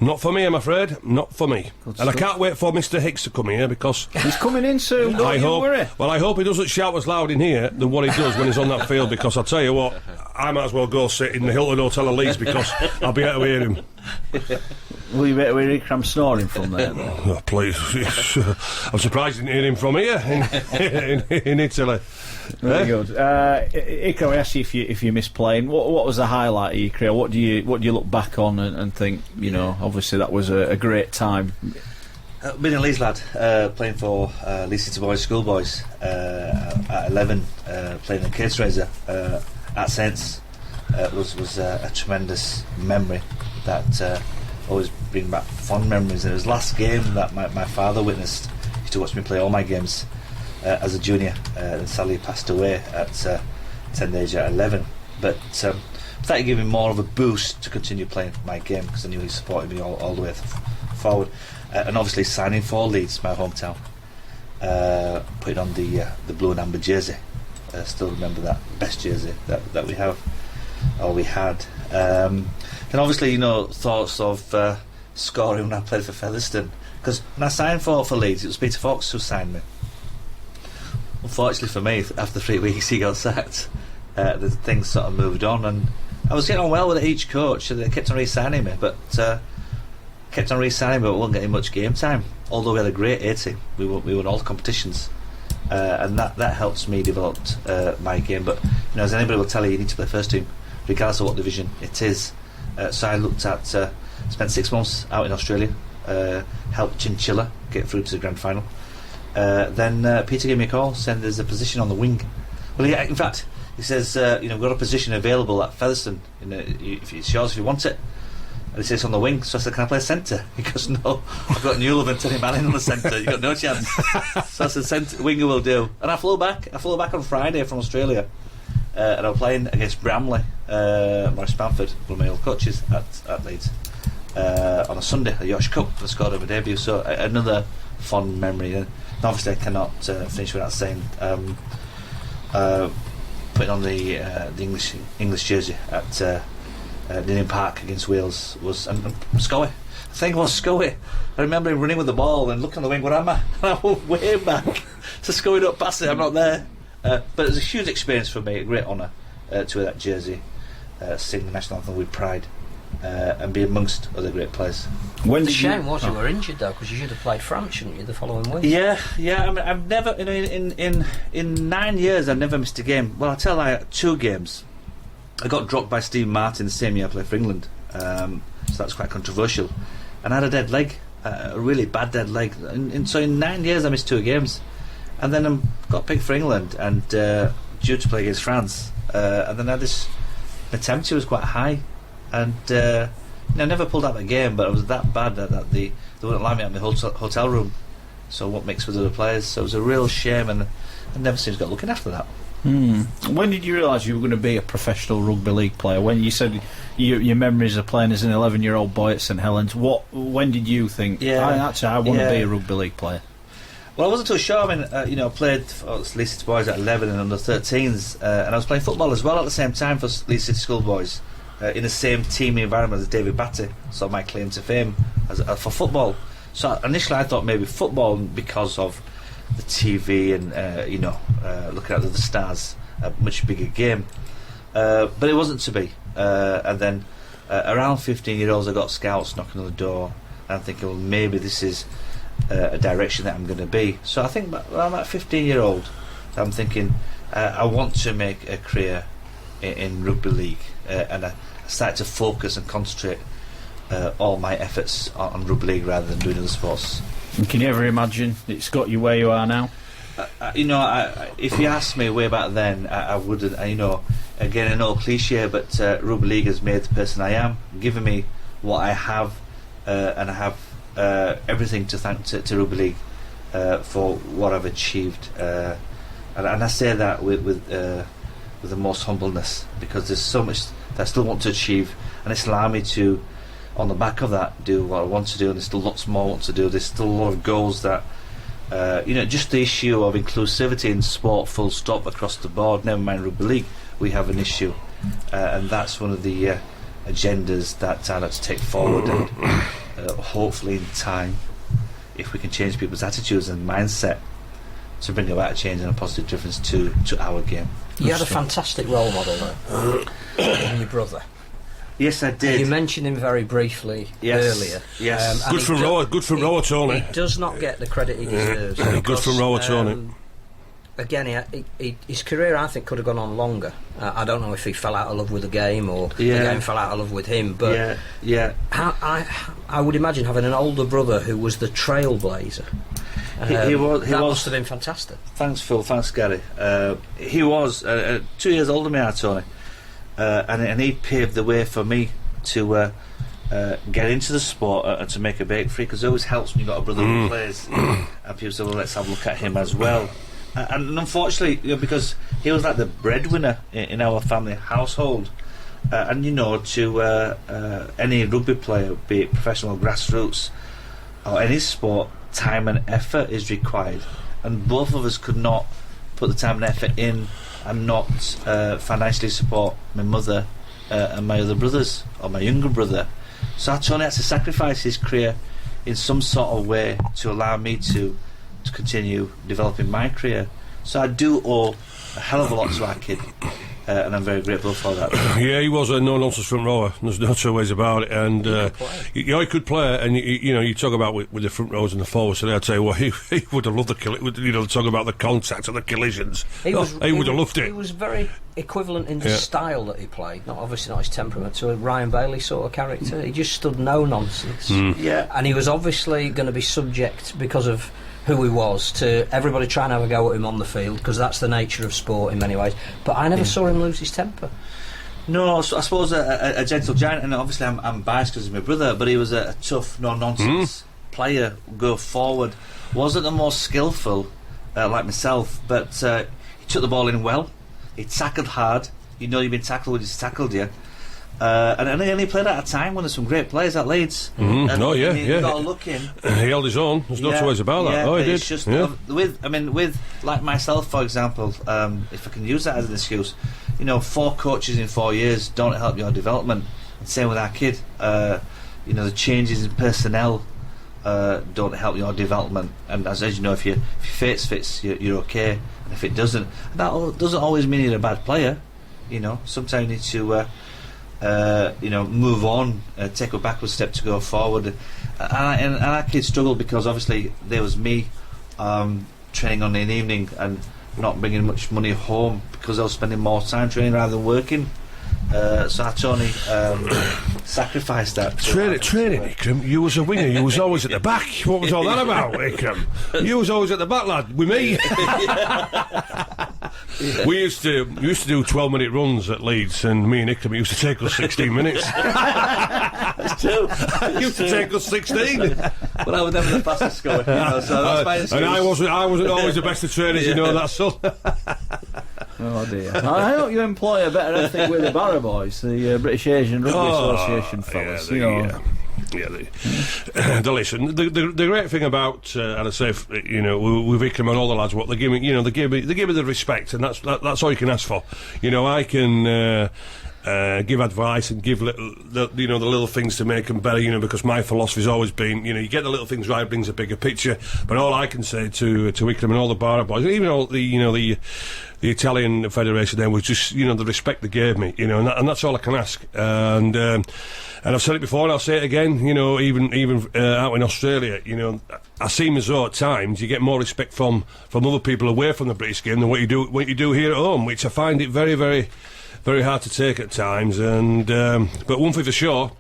not for me, I'm afraid, not for me. And I can't wait for Mr. Hicks to come here, because he's coming in soon, don't you worry. Well, I hope he doesn't shout as loud in here than what he does when he's on that field, because I'll tell you what, I might as well go sit in the Hilton Hotel of Leeds, because I'll be able to hear him. Will you better hear Ikram snoring from there, though? Oh, please. I'm surprised you didn't hear him from here in Italy. Very good. Ikram, I asked you if you miss playing. What was the highlight of your career? What do you look back on and think, you know, obviously that was a great time? Being a Leeds lad, playing for Leeds City Boys Schoolboys at 11, playing in Case Razor at Saints was a tremendous memory that always bring back fond memories. And it was last game that my father witnessed. He used to watch me play all my games as a junior, and sadly passed away at tender age at 11. But that gave me more of a boost to continue playing my game, because I knew he supported me all the way forward. And obviously signing for Leeds, my hometown, putting on the blue and amber jersey. I still remember that best jersey that we have, or we had. And obviously, you know, thoughts of scoring when I played for Featherstone, because when I signed for Leeds, it was Peter Fox who signed me. Unfortunately for me, after 3 weeks he got sacked. The things sort of moved on, and I was getting on well with each coach, so they kept on re-signing me, but wasn't getting much game time. Although we had a great A team, we won all the competitions, and that helps me develop my game. But, you know, as anybody will tell you need to play first team, regardless of what division it is. So I looked at, spent 6 months out in Australia, helped Chinchilla get through to the grand final. Then Peter gave me a call, saying there's a position on the wing. Well, yeah, in fact, he says, you know, we've got a position available at Featherstone. You know, if it's yours, if you want it. And he says on the wing. So I said, can I play centre? He goes, no, I've got Newlove and Tony Manning on the centre. You've got no chance. So I said, winger will do. And I flew back on Friday from Australia. And I was playing against Bramley, Maurice Bamford, one of my old coaches at Leeds, on a Sunday, a Yorkshire Cup. I scored over debut. So another fond memory. And obviously I cannot finish without saying putting on the English jersey at Ninian Park against Wales was and Schoey. The thing was, Schoey, I remember him running with the ball and looking on the wing, where am I? And I went way back. So Schoey don't pass it, I'm not there. But it was a huge experience for me, a great honour to wear that jersey, sing the national anthem with pride, and be amongst other great players. The shame was you were injured though, because you should have played France, shouldn't you, the following week? Yeah. I mean, I've never, you know, in 9 years, I've never missed a game. Well, I'll tell you, 2 games. I got dropped by Steve Martin the same year I played for England, so that's quite controversial. And I had a dead leg, a really bad dead leg. And so in 9 years, I missed 2 games. And then I got picked for England and due to play against France. And then I had this, the temperature was quite high. And I never pulled out the game, but it was that bad that they wouldn't allow me at my hotel room. So what mixed with other players? So it was a real shame, and I never seems got looking after that. When did you realise you were going to be a professional rugby league player? When you said your memories of playing as an 11-year-old boy at St Helens, when did you think, I want to be a rugby league player? Well, I wasn't too sure. I mean, I played for Leeds City boys at 11 and under 13s, and I was playing football as well at the same time for Leeds City schoolboys in the same team environment as David Batty. So my claim to fame for football. So initially I thought maybe football because of the TV and looking at the stars, a much bigger game, but it wasn't to be. And then around 15-year-olds, I got scouts knocking on the door, and I'm thinking, well, maybe this is a direction that I'm going to be. So I think when I'm at 15-year-old, I'm thinking I want to make a career in rugby league, and I started to focus and concentrate all my efforts on rugby league rather than doing other sports. And can you ever imagine it's got you where you are now? If you asked me way back then, I wouldn't. Again, an old cliche, but rugby league has made the person I am, given me what I have, and I have everything to thank to rugby league for what I've achieved. And I say that with the most humbleness, because there's so much that I still want to achieve, and it's allowed me to, on the back of that, do what I want to do, and there's still lots more I want to do. There's still a lot of goals that, just the issue of inclusivity in sport, full stop, across the board, never mind rugby league, we have an issue, and that's one of the agendas that I like to take forward, and hopefully in time, if we can change people's attitudes and mindset, to bring about a change and a positive difference to our game. You had a fantastic role model though, in your brother. Yes, I did. You mentioned him very briefly earlier. Yes. Good from Rower, Tony. He does not get the credit he deserves. Good from Rower, Tony. Again, his career, I think, could have gone on longer. I don't know if he fell out of love with the game or the game fell out of love with him, but I would imagine having an older brother who was the trailblazer. He must have been fantastic. Thanks, Phil. Thanks, Gary. He was 2 years older than me, Tony. And he paved the way for me to get into the sport and to make a breakthrough, because it always helps when you've got a brother who plays, and people say, well, let's have a look at him as well. And unfortunately, because he was like the breadwinner in our family household, and to any rugby player, be it professional, grassroots, or any sport, time and effort is required, and both of us could not put the time and effort in and not financially support my mother and my other brothers, or my younger brother. So Tony had to sacrifice his career in some sort of way to allow me to continue developing my career. So I do owe a hell of a lot to our kid, and I'm very grateful for that. Yeah, he was a no-nonsense front rower. There's no two ways about it. And he could play. And you talk about with the front rows and the forwards today. I'd say, well, he would have loved the talk about the contact and the collisions. He would have loved it. He was very equivalent in the style that he played. Obviously not his temperament, to a Ryan Bailey sort of character. He just stood no nonsense. Yeah, and he was obviously going to be subject, because of who he was, to everybody trying to have a go at him on the field, because that's the nature of sport in many ways. But I never saw him lose his temper. No, so I suppose a gentle giant, and obviously I'm biased because he's my brother, but he was a tough, no-nonsense player, go forward. Wasn't the most skillful, like myself, but he took the ball in well. He tackled hard. You've been tackled when he's tackled you. And he played at a time when there's some great players at Leeds. He got a look in. He held his own. There's no two ways about that. Oh, he did. It's just with like myself, for example, if I can use that as an excuse, 4 coaches in 4 years don't help your development. And same with our kid. The changes in personnel don't help your development. And as you know, if your face fits, you're okay. And if it doesn't, that doesn't always mean you're a bad player. Sometimes you need to. Move on, take a backward step to go forward, and our kids struggled because obviously there was me training on an evening and not bringing much money home because I was spending more time training rather than working. So Tony sacrificed that. Training, Ikram. You was a winger. You was always at the back. What was all that about, Ikram? You was always at the back, lad, with me. We used to do 12-minute runs at Leeds, and me and Ikram used to take us 16 minutes. That's two. I used to take us 16. But I was never the fastest scorer, you know, so that's my excuse. And I wasn't always the best of trainers, you know that, son. Oh dear. I hope you employ a better ethic with the Barra boys, the British Asian Rugby Association fellas. Listen, the great thing about, and I say, you know, with Ikram and all the lads, what they give me, you know, they give me the respect, and that's all you can ask for. You know, I can give advice and give the little things to make them better, you know, because my philosophy's always been, you know, you get the little things right, brings a bigger picture. But all I can say to Ikram and all the Barra boys, even all the Italian Federation there, was just, you know, the respect they gave me, you know, and that's all I can ask. And I've said it before and I'll say it again, you know, even out in Australia, you know, I seem as though at times you get more respect from other people away from the British game than what you do here at home, which I find it very, very, very hard to take at times. And but one thing for sure,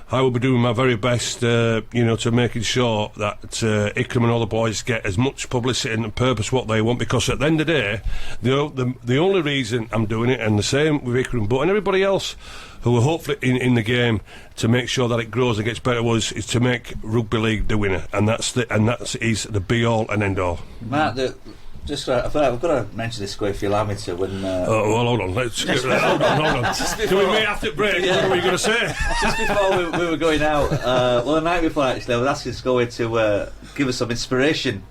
I will be doing my very best, you know, to making sure that Ikram and all the boys get as much publicity and purpose what they want, because at the end of the day, the only reason I'm doing it, and the same with Ikram Butt and everybody else who are hopefully in the game to make sure that it grows and gets better, is to make rugby league the winner, and that is the be all and end all. Mark, just I've got to mention this, Schoey, if you allow me to. When well, hold on. Hold on. Do we meet after break? Yeah. What were you going to say? Just before we were going out, the night before, actually, I was asking Schoey to give us some inspiration,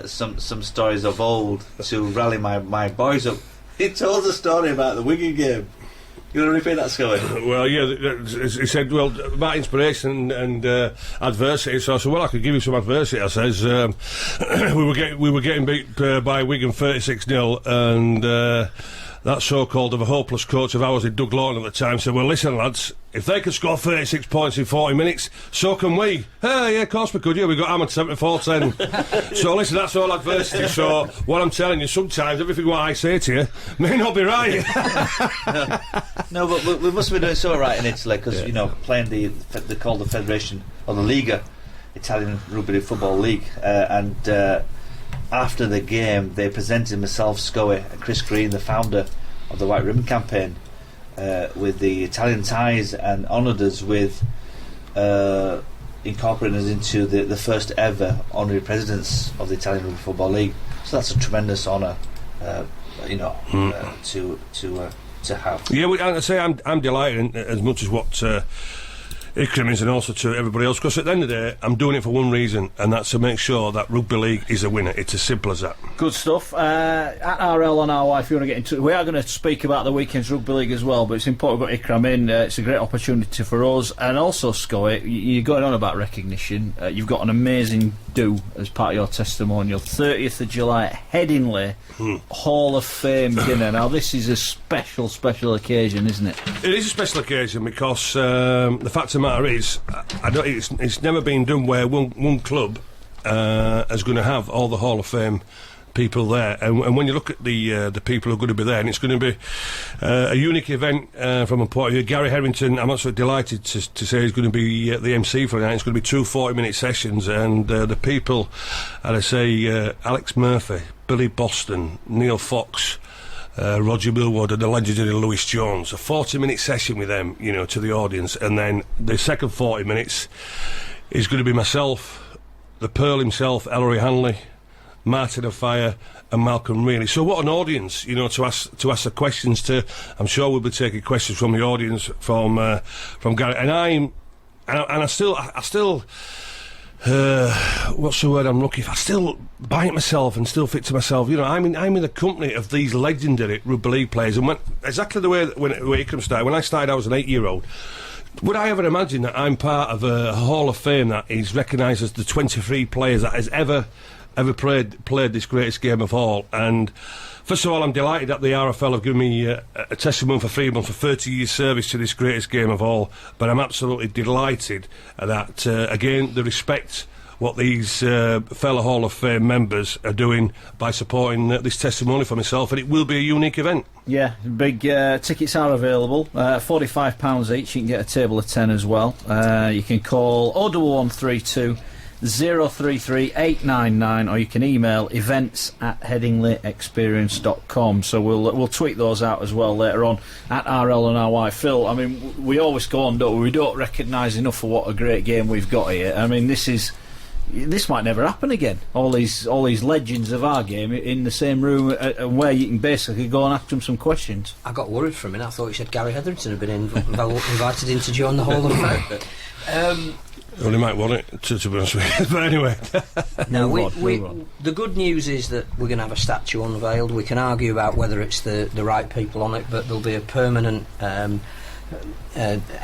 some stories of old to rally my boys up. He told us a story about the Wigan game. You want to repeat that, Schoey? Well, yeah, he said, well, about inspiration and adversity. So I said, well, I could give you some adversity. I says, we were getting beat by Wigan 36-0, and that so-called of a hopeless coach of ours, Doug Lawton at the time, said, well, listen, lads, if they could score 36 points in 40 minutes, so can we. Yeah, of course we could, yeah, we got hammered 74-10. So listen, that's all adversity. So what I'm telling you, sometimes everything what I say to you may not be right. No, but we must be doing so right in Italy, because, you know, playing they call the Federation, or the Liga, Italian Rugby Football League, and after the game, they presented myself, Schoey, and Chris Green, the founder of the White Ribbon Campaign, with the Italian ties, and honoured us with incorporating us into the first ever honorary presidents of the Italian Rugby Football League. So that's a tremendous honour, you know, to have. Yeah, I say I'm delighted as much as what Ikram is, and also to everybody else, because at the end of the day, I'm doing it for one reason, and that's to make sure that rugby league is a winner. It's as simple as that. Good stuff. At RLonRY, if you want to get into it, we are going to speak about the weekend's rugby league as well, but it's important we've got Ikram in. It's a great opportunity for us, and also, Schoey, you're going on about recognition. You've got an amazing do as part of your testimonial. 30th of July at Headingley Hall of Fame dinner. Now, this is a special occasion, isn't it? It is a special occasion because the fact of the matter is, it's never been done where one club is going to have all the Hall of Fame people there, and when you look at the people who are going to be there, and it's going to be a unique event from a point of view. Gary Harrington, I'm absolutely delighted to say he's going to be the MC for the night. It's going to be 2 40-minute sessions, and the people, and I say Alex Murphy, Billy Boston, Neil Fox, Roger Millward, and the legendary Lewis Jones. A 40-minute session with them, you know, to the audience, and then the second 40 minutes is going to be myself, the Pearl himself, Ellery Hanley, Martin Afire, and Malcolm Reilly. So what an audience, you know, to ask the questions to. I'm sure we'll be taking questions from the audience from Gary, and I still what's the word I'm looking for? I still bite myself and still think to myself, you know, I'm in the company of these legendary rugby league players, and exactly the way when Ikram started. When I started, I was an 8-year-old. Would I ever imagine that I'm part of a Hall of Fame that is recognised as the 23 players that has ever played this greatest game of all? And first of all, I'm delighted that the RFL have given me a testimony for 3 months for 30 years service to this greatest game of all. But I'm absolutely delighted that again, the respect what these fellow Hall of Fame members are doing by supporting this testimony for myself, and it will be a unique event. Yeah, big tickets are available, £45 each. You can get a table of 10 as well. You can call 01132 033 899, or you can email events@headingleyexperience.com. So we'll tweet those out as well later on at RLonRY. Phil, I mean, we always go on, don't we? We don't recognise enough for what a great game we've got here. I mean, this might never happen again. All these legends of our game in the same room, where you can basically go and ask them some questions. I got worried for a minute. I thought you said Gary Hetherington had been invited in to join the Hall of Fame. Well, he might want it, to be honest with you. But anyway. No, the good news is that we're going to have a statue unveiled. We can argue about whether it's the right people on it, but there'll be a permanent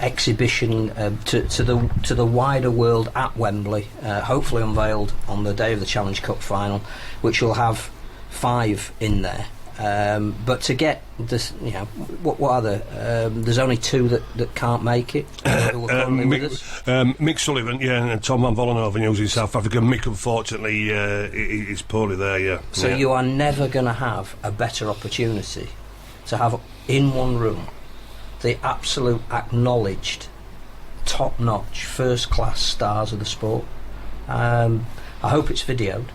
exhibition to the wider world at Wembley, hopefully unveiled on the day of the Challenge Cup final, which will have 5 in there. But to get this, what are there? There's only 2 that can't make it. Who are currently with us. Mick Sullivan, and Tom Van Vollenhoven, who's in South Africa. Mick, unfortunately, is poorly there. Yeah. So you are never going to have a better opportunity to have in one room the absolute acknowledged, top-notch, first-class stars of the sport. I hope it's videoed,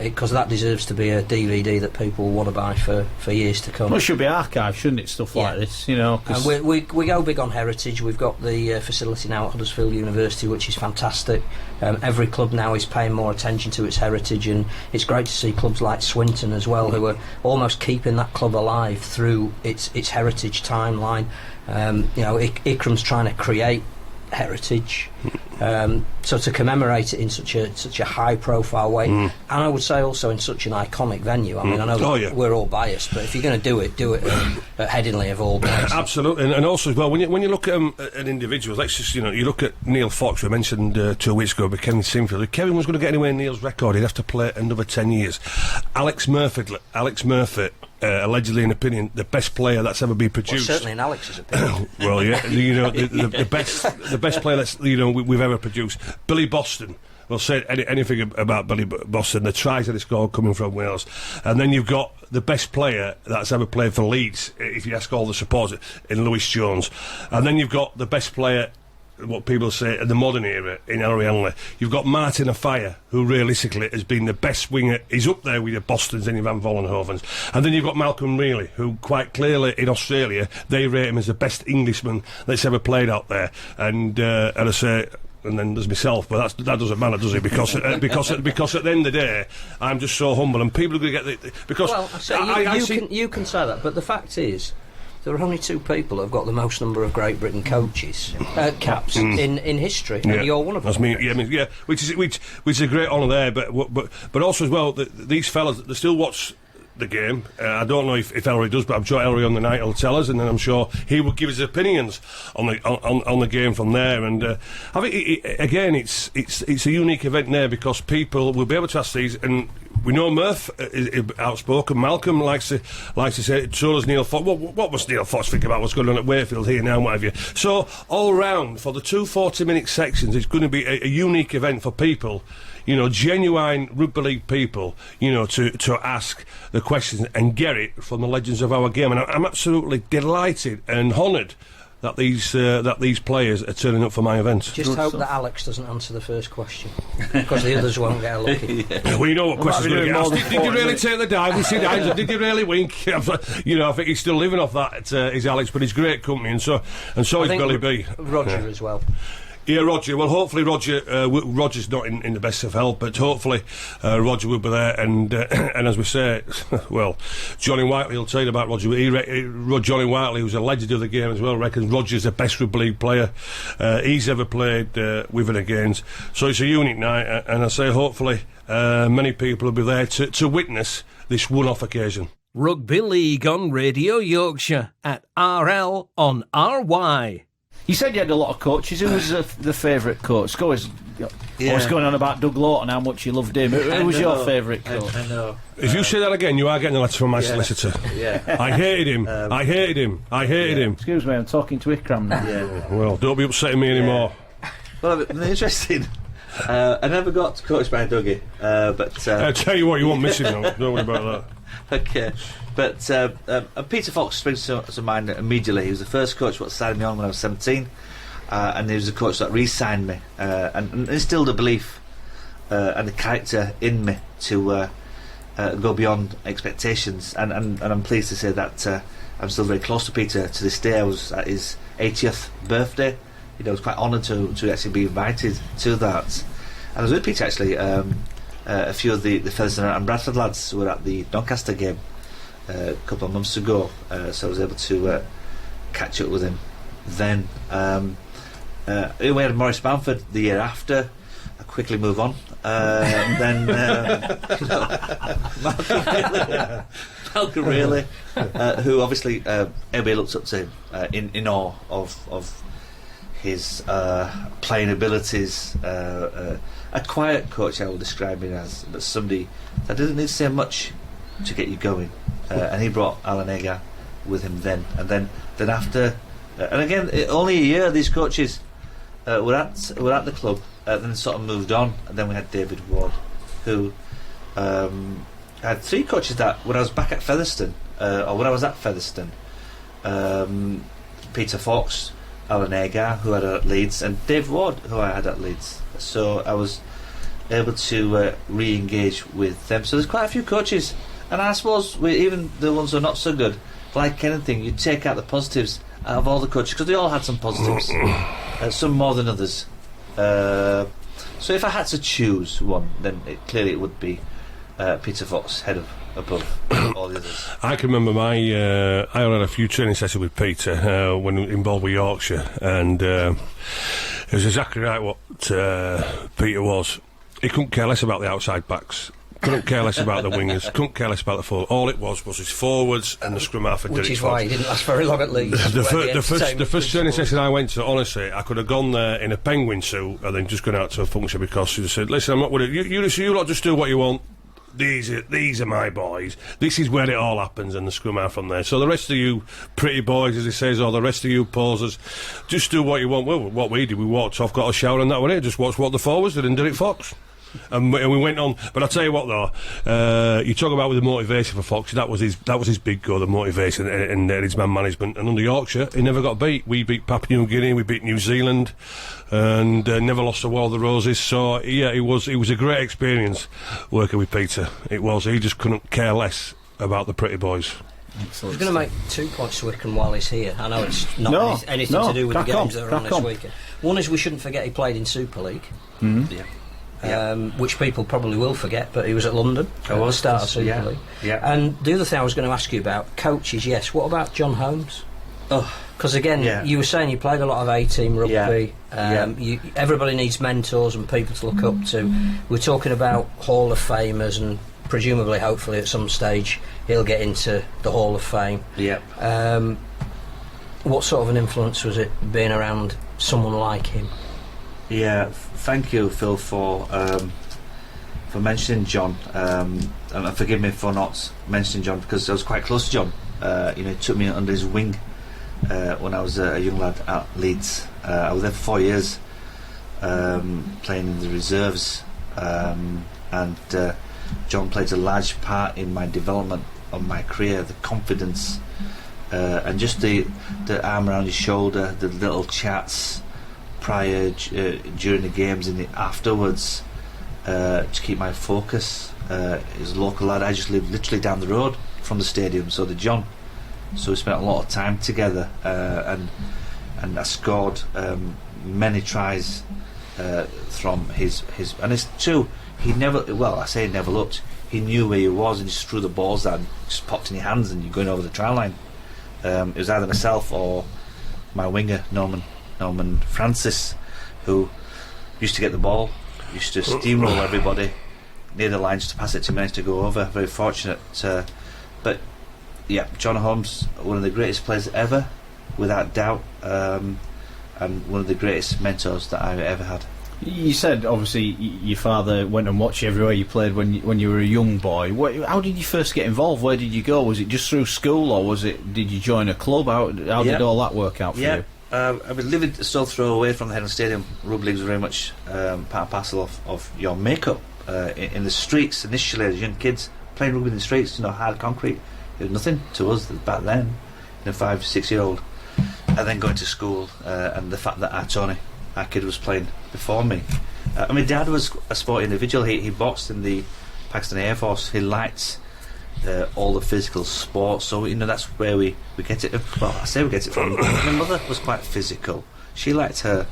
because that deserves to be a DVD that people will want to buy for years to come. Well, it should be archived, shouldn't it? Stuff like this, Cause and we go big on heritage. We've got the facility now at Huddersfield University, which is fantastic. Every club now is paying more attention to its heritage, and it's great to see clubs like Swinton as well, who are almost keeping that club alive through its heritage timeline. Ikram's trying to create heritage, so to commemorate it in such a high profile way, and I would say also in such an iconic venue. I mean, I know we're all biased, but if you're going to do it at Headingley of all places. Absolutely. And also as well, when you look at individuals, let's just you look at Neil Fox, we mentioned 2 weeks ago, but Kevin Sinfield. If Kevin was going to get anywhere Neil's record, he'd have to play another 10 years. Alex Murphy, allegedly, in opinion, the best player that's ever been produced. Well, certainly in Alex's opinion. Well, yeah, the best player that's we've ever produced. Billy Boston. We'll say anything about Billy Boston. The tries that he scored coming from Wales, and then you've got the best player that's ever played for Leeds, if you ask all the supporters, in Lewis Jones, and then you've got the best player, what people say, in the modern era, in RLonRY. You've got Martin Afire, who realistically has been the best winger. He's up there with your Bostons and your Van Vollenhovens. And then you've got Malcolm Reilly, who quite clearly in Australia, they rate him as the best Englishman that's ever played out there. And I say... And then there's myself, but that doesn't matter, does it? Because at the end of the day, I'm just so humble, and people are going to get because you can say that, but the fact is, there are only 2 people who have got the most number of Great Britain coaches caps in history, and you're one of them. That's me. Yeah, which is a great honour there, but also as well, these fellas, they still watch the game. I don't know if Ellery does, but I'm sure Ellery on the night will tell us, and then I'm sure he will give his opinions on the game from there. And I think it's a unique event there, because people will be able to ask these, and we know Murph is outspoken. Malcolm likes to say, so does Neil Fox. What was Neil Fox thinking about what's going on at Wakefield here now, and what have you? So all round, for the 2 40-minute sections, it's going to be a unique event for people, genuine rugby league people, to ask the questions and get it from the legends of our game. And I'm absolutely delighted and honoured that these players are turning up for my event. Just hope that Alex doesn't answer the first question, because the others won't get a look in. Well, you know what question's going to get asked. Did you really take the dive and see dives? Did you really wink? I think he's still living off that, is Alex, but he's great company, and so is Billy B. Roger as well. Yeah, Roger. Well, hopefully Roger's not in the best of health, but hopefully Roger will be there. And as we say, well, Johnny Whiteley will tell you about Roger. Johnny Whiteley, who's a legend of the game as well, reckons Roger's the best rugby league player he's ever played with and against. So it's a unique night, and I say hopefully many people will be there to witness this one-off occasion. Rugby League on Radio Yorkshire at RLonRY. You said you had a lot of coaches. Who was the favourite coach? Schoey's always going on about Doug Lawton, how much you loved him. Who was your favourite coach? I know. If you say that again, you are getting a letter from my solicitor. Yeah. I hated him. I hated him. Excuse me, I'm talking to Ikram now. Yeah. Well, don't be upsetting me anymore. Well, interesting. I never got coached by Dougie, but... I'll tell you what, you won't miss him, though. Don't worry about that. Okay. But Peter Fox springs to mind immediately. He was the first coach that signed me on when I was 17, and he was the coach that re-signed me and instilled a belief and the character in me to go beyond expectations. And I'm pleased to say that I'm still very close to Peter to this day. I was at his 80th birthday. I was quite honoured to actually be invited to that. And I was with Peter actually. A few of the Featherstone and Bradford lads were at the Doncaster game a couple of months ago, so I was able to catch up with him then. We had Maurice Bamford the year after. I quickly move on. Then Malcolm Reilly, who obviously everybody looks up to him in awe of his playing abilities. A quiet coach, I will describe him as, but somebody that didn't need to say much to get you going. And he brought RLonRY with him then, and then after, and again, only a year these coaches were at the club. Then sort of moved on, and then we had David Ward, who had 3 coaches that when I was back at Featherstone, or when I was at Featherstone, Peter Fox, RLonRY, who I had at Leeds, and Dave Ward, who I had at Leeds. So I was able to re-engage with them. So there's quite a few coaches, and I suppose even the ones who are not so good, like anything, you take out the positives out of all the coaches, because they all had some positives, some more than others. So if I had to choose one, then clearly it would be Peter Fox, head above all the others. I can remember I had a few training sessions with Peter when involved with Yorkshire, and it was exactly right what Peter was. He couldn't care less about the outside backs, couldn't care less about the wingers, couldn't care less about the forward. All it was his forwards and the scrum half. Which is why he didn't last very long at Leeds. The first training session I went to, honestly, I could have gone there in a penguin suit and then just gone out to a function, because he said, "Listen, I'm not with it. You lot just do what you want. These are my boys. This is where it all happens," and the scrum half from there. So the rest of you pretty boys, as he says, or the rest of you posers, just do what you want. Well, what we did, we walked off, got a shower, and that was it. Just watched what the forwards did and did it Fox. And we went on, but I tell you what though, you talk about with the motivation for Fox, that was his big goal, the motivation and his man management. And under Yorkshire, he never got beat. We beat Papua New Guinea, we beat New Zealand, and never lost a War of the Roses. So yeah, it was a great experience working with Peter. It was. He just couldn't care less about the pretty boys. Excellent. I'm going to make 2 points to Ikram while he's here. I know it's not anything to do with the games that are on this weekend. One is, we shouldn't forget he played in Super League. Mm-hmm. Which people probably will forget, but he was at London at the start of Super League. Yeah. And the other thing I was going to ask you about, coaches, yes. What about John Holmes? Because again, you were saying you played a lot of A-team rugby. Everybody needs mentors and people to look up to. We're talking about Hall of Famers, and presumably, hopefully, at some stage, he'll get into the Hall of Fame. Yeah. What sort of an influence was it being around someone like him? Yeah, thank you, Phil, for mentioning John, and forgive me for not mentioning John, because I was quite close to John. He took me under his wing when I was a young lad at Leeds. I was there for 4 years, playing in the reserves, and John played a large part in my development of my career, the confidence, and just the arm around his shoulder, the little chats prior, during the games, and afterwards, to keep my focus. He was a local lad. I just lived literally down the road from the stadium, so did John. So we spent a lot of time together, and I scored many tries from his. And it's true. He never. Well, I say he never looked. He knew where he was, and just threw the balls down, just popped in your hands, and you're going over the try line. It was either myself or my winger Norman Francis, who used to get the ball, used to steamroll everybody near the line just to pass it to me to go over. Very fortunate. But yeah, John Holmes, one of the greatest players ever, without doubt, and one of the greatest mentors that I've ever had. You said obviously your father went and watched you everywhere you played when you were a young boy. How did you first get involved? Where did you go? Was it just through school, or did you join a club? How did all that work out for you? I was living a stone's throw away from the Headland Stadium. Rugby league was very much part and parcel of your makeup in the streets initially as young kids, playing rugby in the streets, hard concrete. It was nothing to us back then, 5-6 year old, and then going to school, and the fact that Tony our kid was playing before me. My dad was a sport individual. He boxed in the Pakistani Air Force. He liked all the physical sports, so that's where we get it. Well, I say we get it from. My mother was quite physical. She liked her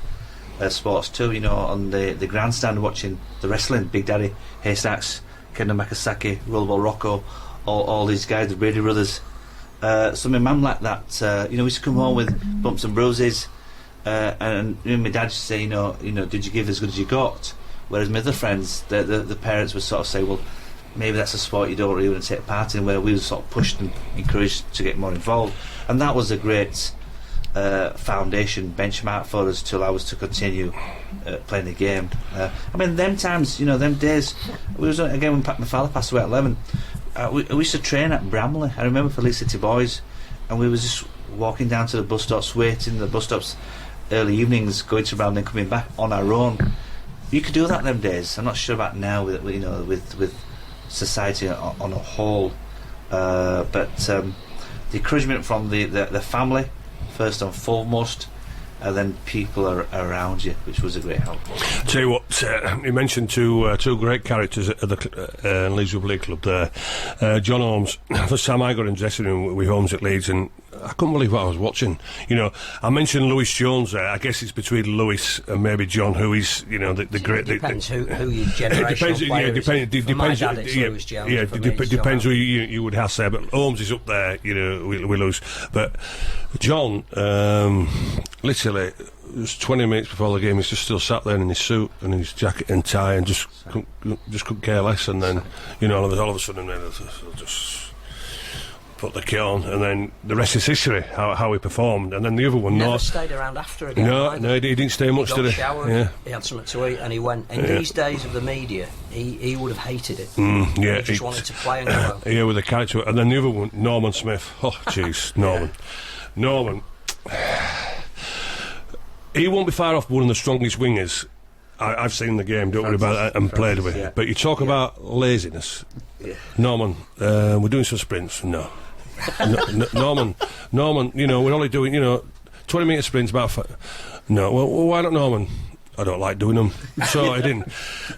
sports too. On the grandstand watching the wrestling, Big Daddy, Haystacks, Kendo Makasaki, Rollerball Rocco, all these guys, the Brady brothers. So my mum liked that. We used to come home with bumps and bruises, and my dad used to say, did you give as good as you got? Whereas my other friends, the parents would sort of say, well, maybe that's a sport you don't really want to take part in, where we were sort of pushed and encouraged to get more involved. And that was a great foundation, benchmark for us to allow us to continue playing the game. Them times, them days, we was again when my father passed away at 11, we used to train at Bramley. I remember for Leeds City Boys, and we was just walking down to the bus stops, waiting at the bus stops early evenings, going to Bramley and coming back on our own. You could do that them days. I'm not sure about now with society on a whole, but the encouragement from the family first and foremost, and then people are around you, which was a great help. Tell you what, you mentioned two great characters at the Leeds Rugby League Club there. John Holmes, first time I got in the dressing room with Holmes at Leeds, and I couldn't believe what I was watching. I mentioned Lewis Jones there. I guess it's between Lewis and maybe John, who is, the great... It depends who your generational player is. For my dad, it's Lewis Jones. Yeah, depends who you would have to say, but Holmes is up there, with Lewis. But John, literally, it was 20 minutes before the game, he's just still sat there in his suit and his jacket and tie and just couldn't care less. And then, all of a sudden, just put the kit on, and then the rest is history, how he performed. And then the other one... Never stayed around after again. No, he didn't stay much, did he? Showered, yeah. He had something to eat, and he went. In these days of the media, he would have hated it. Yeah, he just wanted to play and go home. Yeah, with the character. And then the other one, Norman Smith. Oh, jeez, Norman. Norman. He won't be far off one of the strongest wingers I've seen in the game, don't worry about that, and played with. Yeah. But you talk about laziness. Yeah. Norman, we're doing some sprints. No. Norman, we're only doing, 20-metre sprints, no, well, why not Norman? I don't like doing them, so I didn't.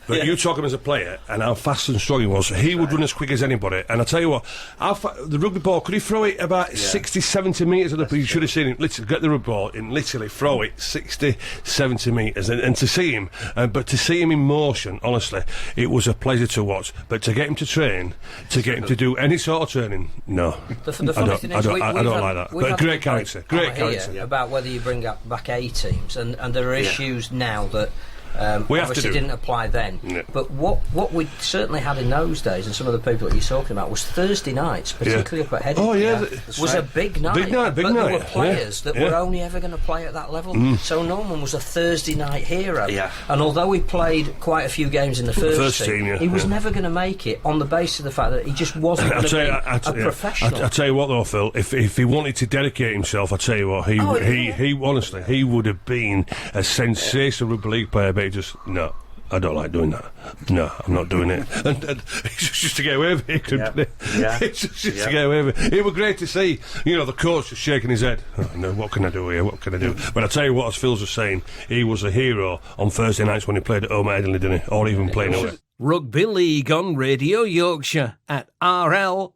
But you talk him as a player and how fast and strong he was. He would run as quick as anybody. And I tell you what, the rugby ball, could he throw it about 60, 70 metres? You should have seen him literally get the rugby ball and literally throw it 60, 70 metres. And to see him, but to see him in motion, honestly, it was a pleasure to watch. But to get him to train, to get him to do any sort of training, no. The funny thing is, I don't like that. But great character. Great character. About whether you bring back A teams, and there are issues now that we obviously didn't apply then. Yeah. But what we certainly had in those days, and some of the people that you're talking about, was Thursday nights, particularly up at Heading. Oh yeah, was a big night. Big night. But there were players that were only ever going to play at that level. So Norman was a Thursday night hero. Yeah. And although he played quite a few games in the first team, he was never going to make it on the basis of the fact that he just wasn't going to be a professional. I tell you what though, Phil, if he wanted to dedicate himself, I tell you what, he honestly, he would have been a sensational rugby league player, but he just no. I don't like doing that. No, I'm not doing it. And it's just to get away with it. It's just to get away with it. It was great to see, the coach just shaking his head. Oh, no, what can I do here? What can I do? But I tell you what, as Phil was saying, he was a hero on Thursday nights when he played at home at Headingley, didn't he? Or even playing away. Rugby League on Radio Yorkshire at RLonRY.